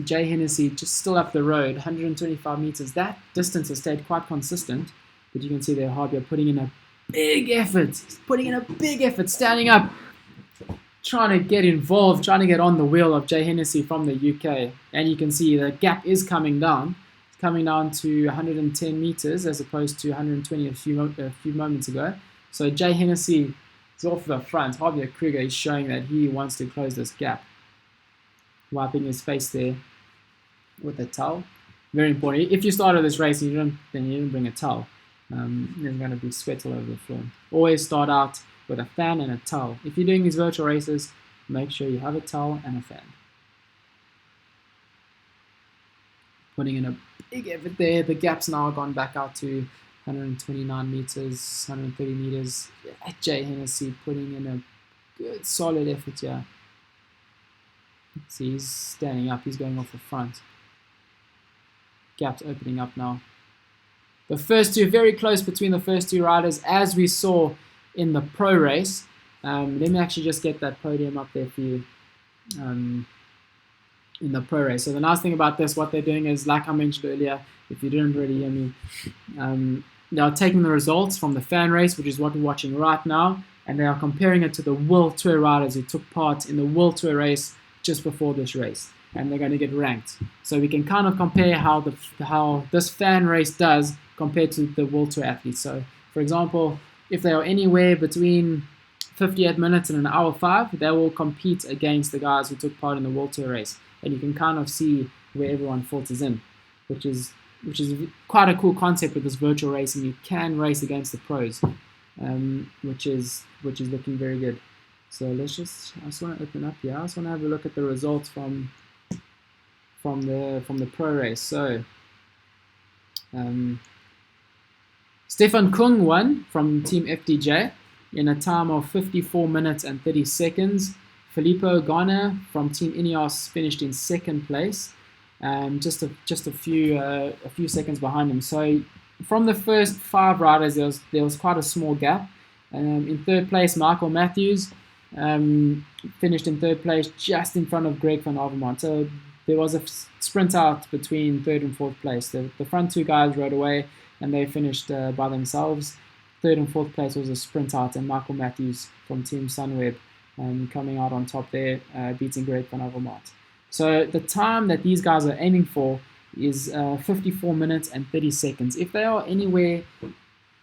Jay Hennessy just still up the road, 125 meters. That distance has stayed quite consistent, but you can see there Javier putting in a big effort. He's putting in a big effort, standing up, trying to get involved, trying to get on the wheel of Jay Hennessy from the UK. And you can see the gap is coming down. It's coming down to 110 meters as opposed to 120 a few moments ago. So Jay Hennessy is off the front. Javier Kruger is showing that he wants to close this gap. Wiping his face there with a towel. Very important. If you started this race and you didn't bring a towel, there's going to be sweat all over the floor. Always start out with a fan and a towel. If you're doing these virtual races, make sure you have a towel and a fan. Putting in a big effort there. The gap's now gone back out to 129 meters, 130 meters. Jay Hennessy putting in a good solid effort here. See, he's standing up. He's going off the front. Gap's opening up now. The first two, very close between the first two riders, as we saw in the pro race. Let me actually just get that podium up there for you. in the pro race. So the nice thing about this, what they're doing is, like I mentioned earlier, if you didn't really hear me, they are taking the results from the fan race, which is what we're watching right now, and they are comparing it to the World Tour riders who took part in the World Tour race just before this race, and they're going to get ranked. So we can kind of compare how this fan race does compared to the World Tour athletes. So, for example, if they are anywhere between 58 minutes and an hour 5, they will compete against the guys who took part in the World Tour race, and you can kind of see where everyone filters in, which is quite a cool concept with this virtual racing. You can race against the pros, which is looking very good. So I just want to open up here. I just want to have a look at the results from the pro race. So Stefan Kung won from Team FDJ in a time of 54 minutes and 30 seconds. Filippo Garner from Team Ineos finished in second place, just a few seconds behind him. So from the first 5 riders, there was quite a small gap. In third place, Michael Matthews finished in third place, just in front of Greg van Avermaet. So there was a sprint out between third and fourth place. The front 2 guys rode away, and they finished by themselves. Third and fourth place was a sprint out, and Michael Matthews from Team Sunweb coming out on top there, beating Greg van Avermaet. So the time that these guys are aiming for is 54 minutes and 30 seconds. If they are anywhere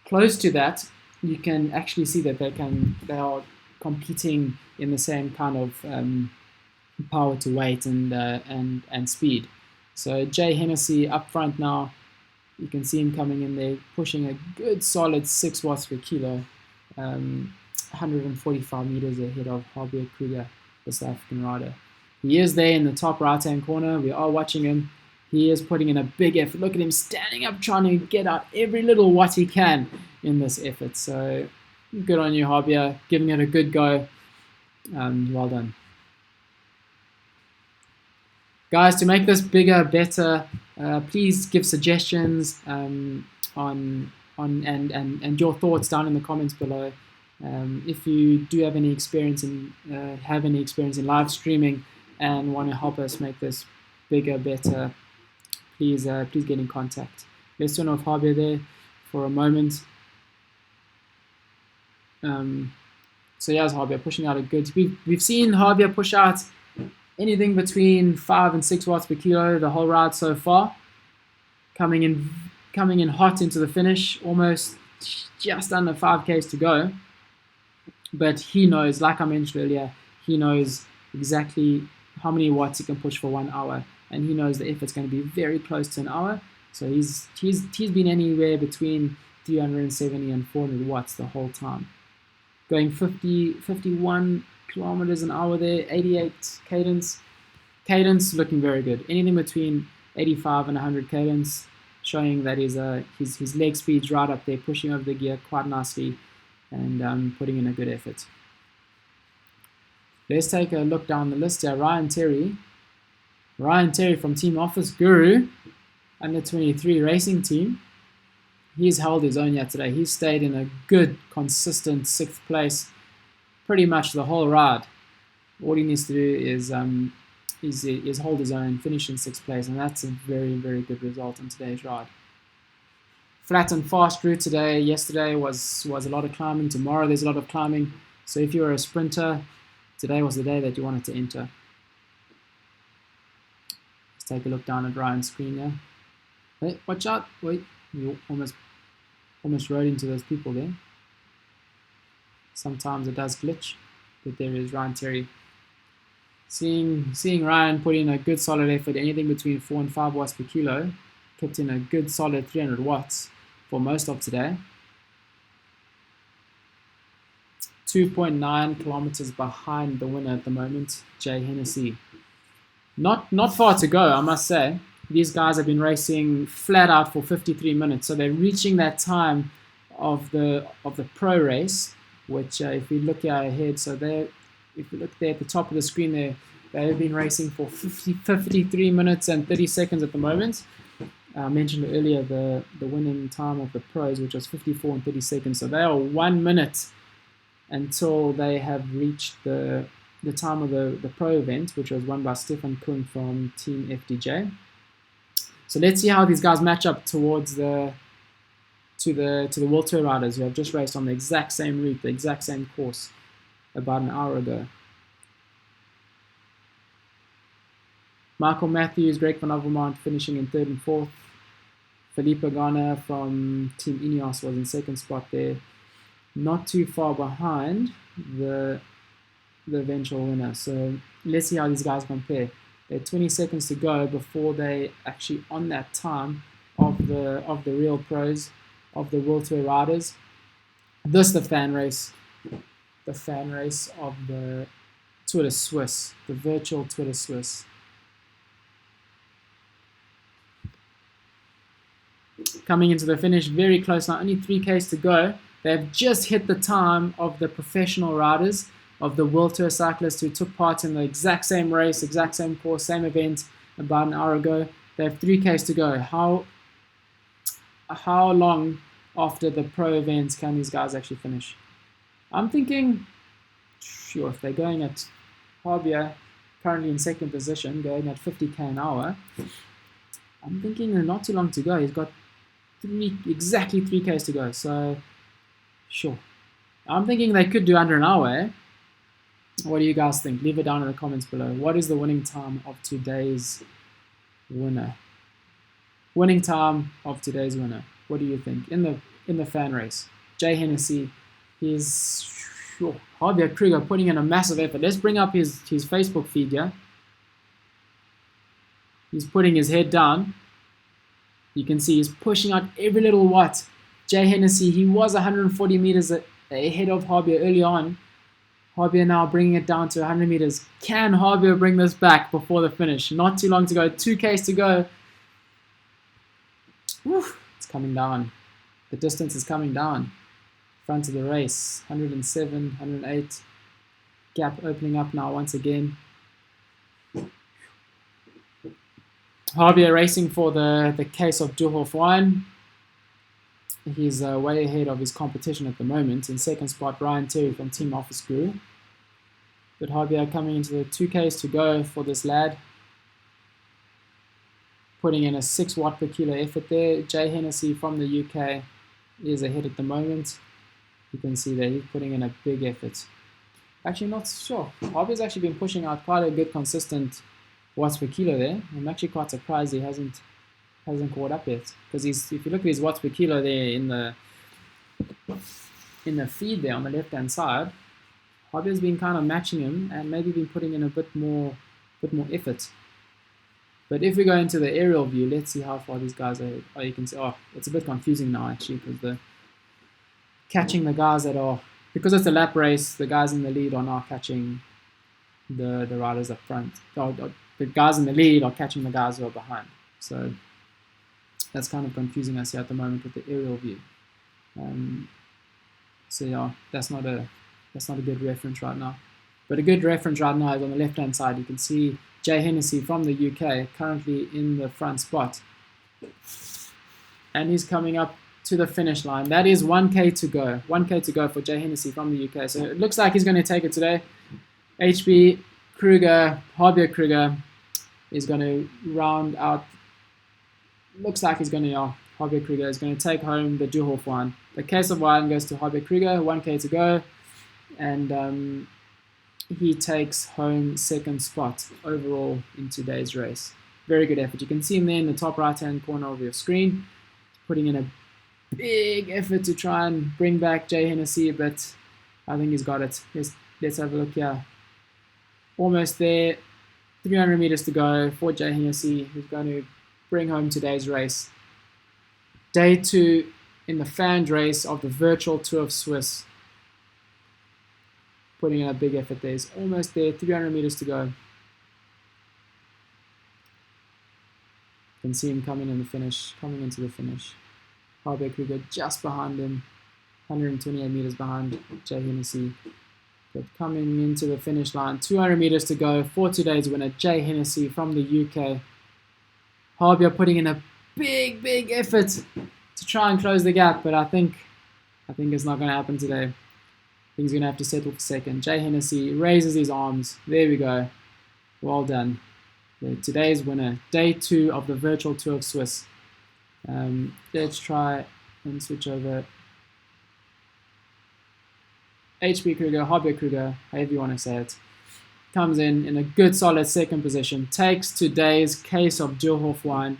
close to that, you can actually see that they are competing in the same kind of power to weight and speed. So Jay Hennessy up front now. You can see him coming in there, pushing a good solid 6 watts per kilo, 145 meters ahead of Javier Kruger, the South African rider. He is there in the top right-hand corner. We are watching him. He is putting in a big effort. Look at him standing up, trying to get out every little watt he can in this effort. So good on you, Javier, giving it a good go. Well done. Guys, to make this bigger, better, please give suggestions on and your thoughts down in the comments below. If you do have any experience in live streaming and want to help us make this bigger, better, please get in contact. Let's turn off Javier there for a moment. So yeah, Javier pushing out a good. We've seen Javier push out anything between 5 and 6 watts per kilo the whole ride so far. Coming in hot into the finish, almost just under 5Ks to go. But he knows, like I mentioned earlier, he knows exactly how many watts he can push for 1 hour, and he knows the effort's going to be very close to an hour. So he's been anywhere between 370 and 400 watts the whole time. Going 51 kilometers an hour there, 88 cadence. Cadence looking very good. Anything between 85 and 100 cadence, showing that his leg speed's right up there, pushing over the gear quite nicely, and putting in a good effort. Let's take a look down the list here. Ryan Terry from Team Office Guru, under 23 racing team. He's held his own yet today. He's stayed in a good, consistent 6th place pretty much the whole ride. All he needs to do is hold his own, finish in 6th place, and that's a very, very good result in today's ride. Flat and fast route today. Yesterday was a lot of climbing. Tomorrow there's a lot of climbing. So if you're a sprinter, today was the day that you wanted to enter. Let's take a look down at Ryan's screen here. Wait, watch out. Wait, you almost rode into those people there. Sometimes it does glitch, but there is Ryan Terry. Seeing Ryan put in a good solid effort, anything between 4 and 5 watts per kilo, kept in a good solid 300 watts for most of today. 2.9 kilometers behind the winner at the moment, Jay Hennessy. Not far to go, I must say. These guys have been racing flat out for 53 minutes, so they're reaching that time of the pro race, which if we look here ahead, so if we look there at the top of the screen there, they have been racing for 53 minutes and 30 seconds at the moment. I mentioned earlier the winning time of the pros, which was 54 and 30 seconds. So they are 1 minute until they have reached the the time of the pro event, which was won by Stefan Kuhn from Team FDJ. So let's see how these guys match up towards to the World Tour riders who have just raced on the exact same route, the exact same course about an hour ago. Michael Matthews, Greg van Overmont finishing in 3rd and 4th. Felipe Garner from Team Ineos was in 2nd spot there. Not too far behind the eventual winner. So let's see how these guys compare. They're 20 seconds to go before they actually on that time of the real pros, of the World Tour riders. This is the fan race of the Tour de Suisse, the virtual Tour de Suisse. Coming into the finish, very close now, only 3Ks to go. They've just hit the time of the professional riders, of the World Tour cyclists who took part in the exact same race, exact same course, same event about an hour ago. They have 3Ks to go. How long after the pro events can these guys actually finish? I'm thinking, sure, if they're going at Harbia, currently in 2nd position, going at 50k an hour, I'm thinking not too long to go. He's got exactly 3Ks to go, so sure. I'm thinking they could do under an hour, eh? What do you guys think? Leave it down in the comments below. What is the winning time of today's winner? Winning time of today's winner. What do you think? In the fan race. Jay Hennessy, he's Javier Kruger putting in a massive effort. Let's bring up his Facebook feed here. He's putting his head down. You can see he's pushing out every little watt. Jay Hennessy, he was 140 meters ahead of Javier early on. Javier now bringing it down to 100 meters. Can Javier bring this back before the finish? Not too long to go. 2Ks to go. Whew, it's coming down. The distance is coming down. Front of the race. 107, 108. Gap opening up now once again. Javier racing for the case of Duhoff 1. He's way ahead of his competition at the moment. In 2nd spot, Ryan Terry from Team Office Guru. But Javier coming into the 2Ks to go for this lad. Putting in a 6 watt per kilo effort there. Jay Hennessy from the UK is ahead at the moment. You can see there he's putting in a big effort. Actually not sure. Javier's actually been pushing out quite a good consistent watts per kilo there. I'm actually quite surprised he hasn't caught up yet, because if you look at his watts per kilo there in the feed there on the left hand side, Javier's been kind of matching him and maybe been putting in a bit more effort. But if we go into the aerial view, let's see how far these guys are. Oh, you can see, it's a bit confusing now actually, because catching the guys that are, because it's a lap race, the guys in the lead are now catching the riders up front. The guys in the lead are catching the guys who are behind. So that's kind of confusing us here at the moment with the aerial view. So yeah, that's not a good reference right now. But a good reference right now is on the left hand side. You can see Jay Hennessy from the UK currently in the front spot. And he's coming up to the finish line. That is 1K to go. 1K to go for Jay Hennessy from the UK. So it looks like he's going to take it today. HB Kruger, Javier Kruger is going to round out. Looks like he's going to, Javier Kruger is going to take home the Duhoff 1. The case of 1 goes to Javier Kruger, 1K to go. And he takes home 2nd spot overall in today's race. Very good effort. You can see him there in the top right hand corner of your screen, putting in a big effort to try and bring back Jay Hennessy, but I think he's got it. Let's have a look here. Almost there. 300 meters to go for Jay Hennessy, who's going to bring home today's race. Day 2 in the fan race of the virtual Tour of Swiss. Putting in a big effort there. He's almost there. 300 meters to go. You can see him coming into the finish. Javier Kruger just behind him. 128 meters behind Jay Hennessy. But coming into the finish line, 200 meters to go for today's winner, Jay Hennessy from the UK. Javier putting in a big effort to try and close the gap, but I think it's not going to happen today. think he's going to have to settle for second. Jay Hennessy raises his arms. There we go. Well done. Today's winner. Day 2 of the virtual tour of Swiss. Let's try and switch over. HB Kruger, Hobby Kruger, however you want to say it. Comes in a good solid second position. Takes today's case of Duurhof wine.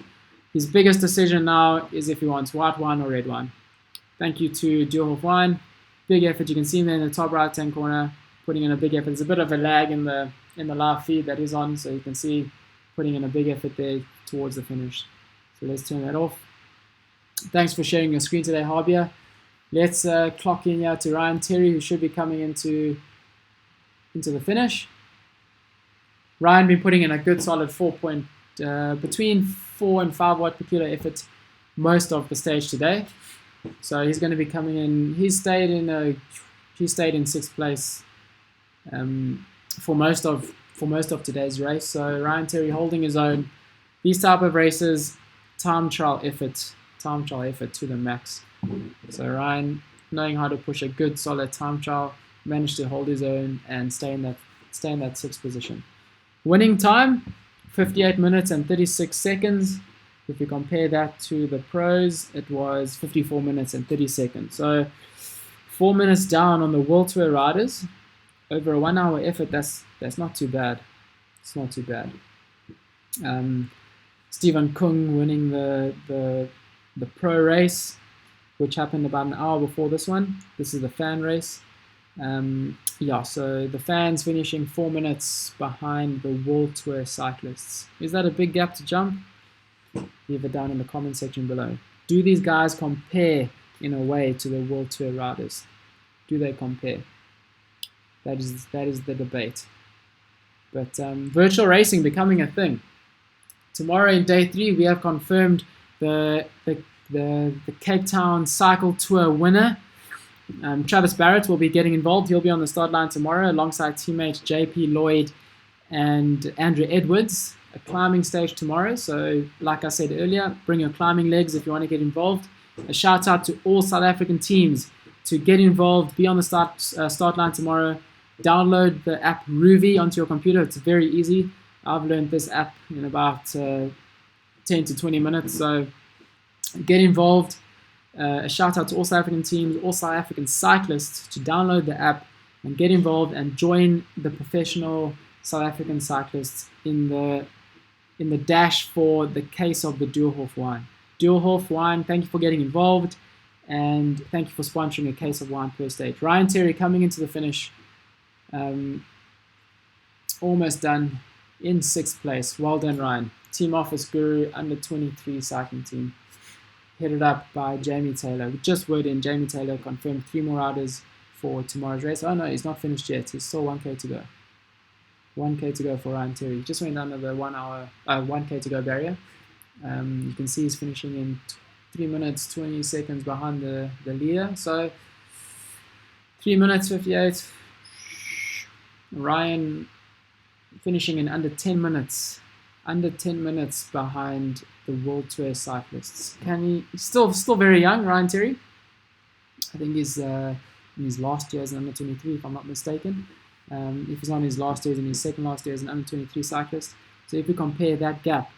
His biggest decision now is if he wants white wine or red wine. Thank you to Duurhof wine. Big effort. You can see him there in the top right hand corner putting in a big effort. There's a bit of a lag in the live feed that he's on, so you can see putting in a big effort there towards the finish. So let's turn that off. Thanks for sharing your screen today, Harbia. Let's clock in here to Ryan Terry, who should be coming into the finish. Ryan been putting in a good solid between 4 and 5 watt per kilo effort most of the stage today. So he's going to be coming in. He stayed in 6th place for most of today's race. So Ryan Terry holding his own. These type of races, time trial effort to the max. So Ryan, knowing how to push a good solid time trial, managed to hold his own and stay in that 6th position. Winning time, 58 minutes and 36 seconds. If you compare that to the pros, it was 54 minutes and 30 seconds. So 4 minutes down on the World Tour riders. Over a 1 hour effort, that's not too bad. It's not too bad. Stephen Kung winning the pro race, which happened about an hour before this one. This is the fan race. So the fans finishing 4 minutes behind the World Tour cyclists. Is that a big gap to jump? Leave it down in the comment section below. Do these guys compare in a way to the World Tour riders? Do they compare? That is the debate. But virtual racing becoming a thing. Tomorrow in day 3, we have confirmed the Cape Town Cycle Tour winner. Travis Barrett will be getting involved. He'll be on the start line tomorrow alongside teammates JP Lloyd and Andrew Edwards. A climbing stage tomorrow. So like I said earlier, bring your climbing legs if you want to get involved. A shout out to all South African teams to get involved. Be on the start line tomorrow. Download the app Ruvi onto your computer. It's very easy. I've learned this app in about 10 to 20 minutes. So get involved. A shout out to all South African teams, all South African cyclists to download the app and get involved and join the professional South African cyclists in the dash for the case of the Duurhof wine. Duurhof wine, thank you for getting involved and thank you for sponsoring a case of wine per stage. Ryan Terry coming into the finish, almost done in 6th place. Well done, Ryan. Team Office Guru under 23 cycling team. Headed up by Jamie Taylor. We just word in, Jamie Taylor confirmed 3 more riders for tomorrow's race. Oh no, he's not finished yet. He's still 1K to go. 1K to go for Ryan Terry. Just went under the 1K to go barrier. You can see he's finishing in 3 minutes 20 seconds behind the leader. So 3 minutes 58. Ryan finishing in under 10 minutes. Under 10 minutes behind the World Tour cyclists. He's still very young, Ryan Terry. I think he's in his last year as an under 23, if I'm not mistaken. If he's not in his last year, he's in his second last year as an under 23 cyclist. So if we compare that gap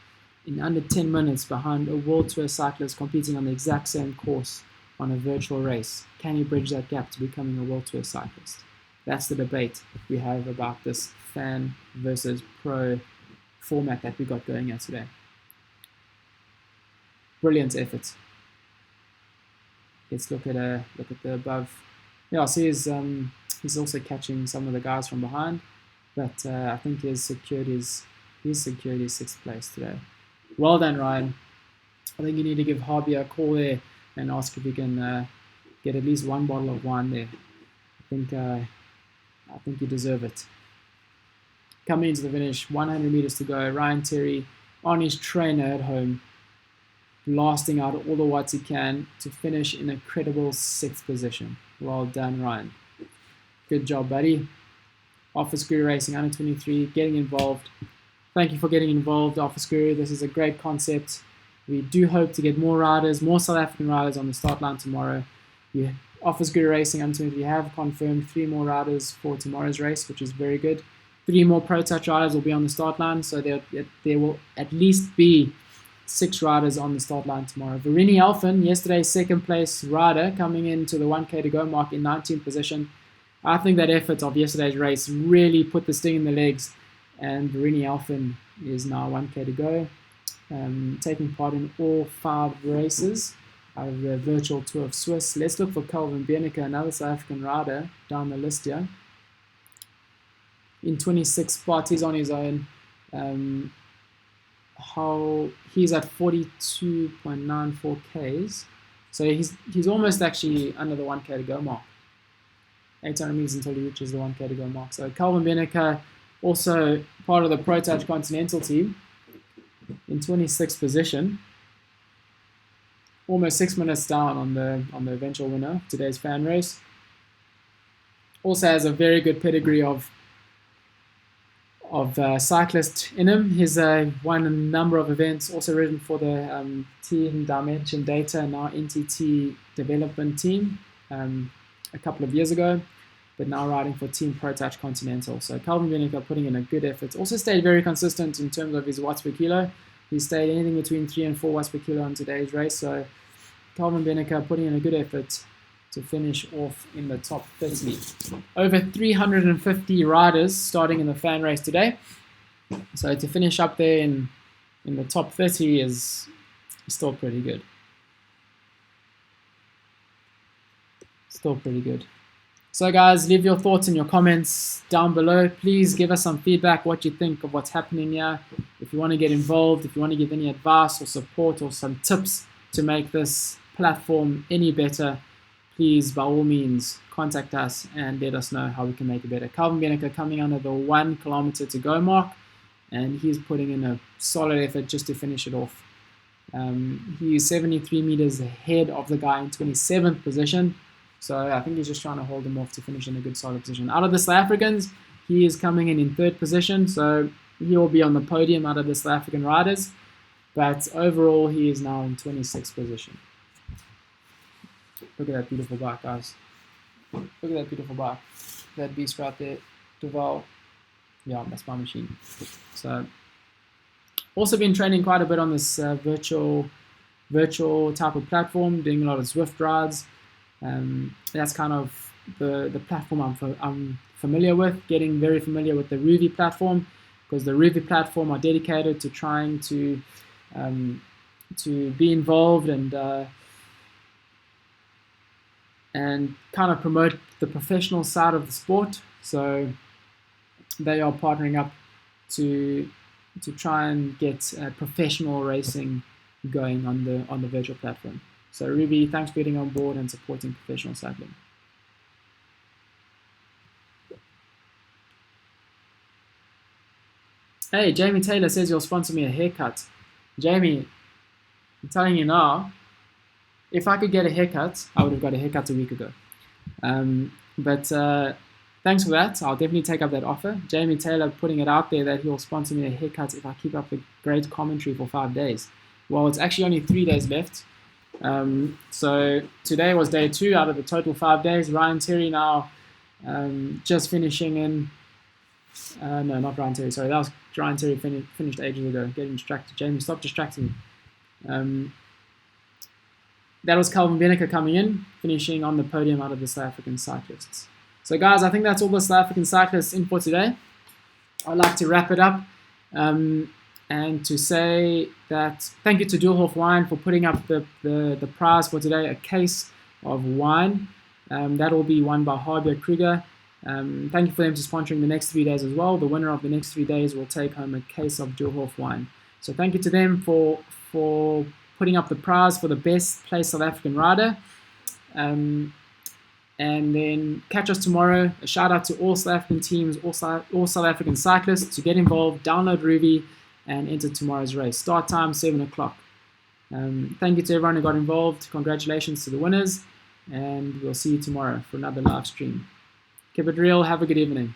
in under 10 minutes behind a World Tour cyclist competing on the exact same course on a virtual race, can he bridge that gap to becoming a World Tour cyclist? That's the debate we have about this fan versus pro format that we got going here today. Brilliant effort. Let's look at the above. Yeah, so he's also catching some of the guys from behind, but I think he's secured his 6th place today. Well done, Ryan. I think you need to give Harbia a call there and ask if he can get at least 1 bottle of wine there. I think you deserve it. Coming into the finish, 100 meters to go. Ryan Terry on his trainer at home, blasting out all the watts he can to finish in a credible 6th position. Well done, Ryan. Good job, buddy. Office Guru Racing under 23, getting involved. Thank you for getting involved, Office Guru. This is a great concept. We do hope to get more riders, more South African riders on the start line tomorrow. You Offers Good Racing ultimately have confirmed 3 more riders for tomorrow's race, which is very good. 3 more Pro Touch riders will be on the start line, so there will at least be 6 riders on the start line tomorrow. Verini Alphen, yesterday's second place rider, coming into the 1K to go mark in 19th position. I think that effort of yesterday's race really put the sting in the legs, and Verini Alphen is now 1K to go, taking part in all 5 races out of the virtual Tour of Swiss. Let's look for Calvin Bienica, another South African rider, down the list here. In 26 spots, he's on his own. He's at 42.94 Ks. So he's almost actually under the 1K to go mark. 800 meters until he reaches the 1K to go mark. So Calvin Bienica, also part of the Pro Touch Continental team, in 26th position. Almost 6 minutes down on the eventual winner, today's fan race. Also has a very good pedigree of cyclist in him. He's won a number of events, also ridden for the Team Dimension Data and now NTT development team a couple of years ago, but now riding for Team Pro Touch Continental. So Calvin Bienica putting in a good effort. Also stayed very consistent in terms of his watts per kilo. He stayed anything between 3 and 4 watts per kilo on today's race. So Calvin Bienica putting in a good effort to finish off in the top 30. Over 350 riders starting in the fan race today. So to finish up there in the top 30 is still pretty good. Still pretty good. So guys, leave your thoughts and your comments down below. Please give us some feedback, what you think of what's happening here. If you want to get involved, if you want to give any advice or support or some tips to make this platform any better, please, by all means, contact us and let us know how we can make it better. Calvin Bienica coming under the 1 kilometer to go mark, and he's putting in a solid effort just to finish it off. He's 73 meters ahead of the guy in 27th position. So I think he's just trying to hold him off to finish in a good solid position. Out of the South Africans, he is coming in 3rd position. So he will be on the podium out of the South African riders. But overall, he is now in 26th position. Look at that beautiful bike, guys. Look at that beautiful bike. That beast right there. Duval. Yeah, that's my machine. So also been training quite a bit on this virtual type of platform, doing a lot of Zwift rides. That's kind of the platform I'm familiar with, getting very familiar with the Ruby platform, because the Ruby platform are dedicated to trying to be involved and kind of promote the professional side of the sport. So they are partnering up to try and get professional racing going on the virtual platform. So Ruby, thanks for getting on board and supporting professional cycling. Hey, Jamie Taylor says you'll sponsor me a haircut. Jamie, I'm telling you now, if I could get a haircut, I would have got a haircut a week ago. But thanks for that. I'll definitely take up that offer. Jamie Taylor putting it out there that he'll sponsor me a haircut if I keep up the great commentary for 5 days. Well, it's actually only 3 days left. So today was day 2 out of the total 5 days. Ryan Terry now just finishing in. No, not Ryan Terry. Sorry, that was Ryan Terry finished ages ago. Getting distracted. Jamie, stop distracting me. That was Calvin Bienica coming in, finishing on the podium out of the South African cyclists. So guys, I think that's all the South African cyclists in for today. I'd like to wrap it up and to say that thank you to Duurhof Wine for putting up the prize for today, a case of wine. That will be won by Harbia Kruger. Thank you for them to sponsoring the next 3 days as well. The winner of the next 3 days will take home a case of Duurhof Wine. So thank you to them for putting up the prize for the best placed South African rider. And then catch us tomorrow. A shout out to all South African teams, all South African cyclists to get involved, download Ruby, and enter tomorrow's race. Start time 7 o'clock. Thank you to everyone who got involved. Congratulations to the winners. And we'll see you tomorrow for another live stream. Keep it real. Have a good evening.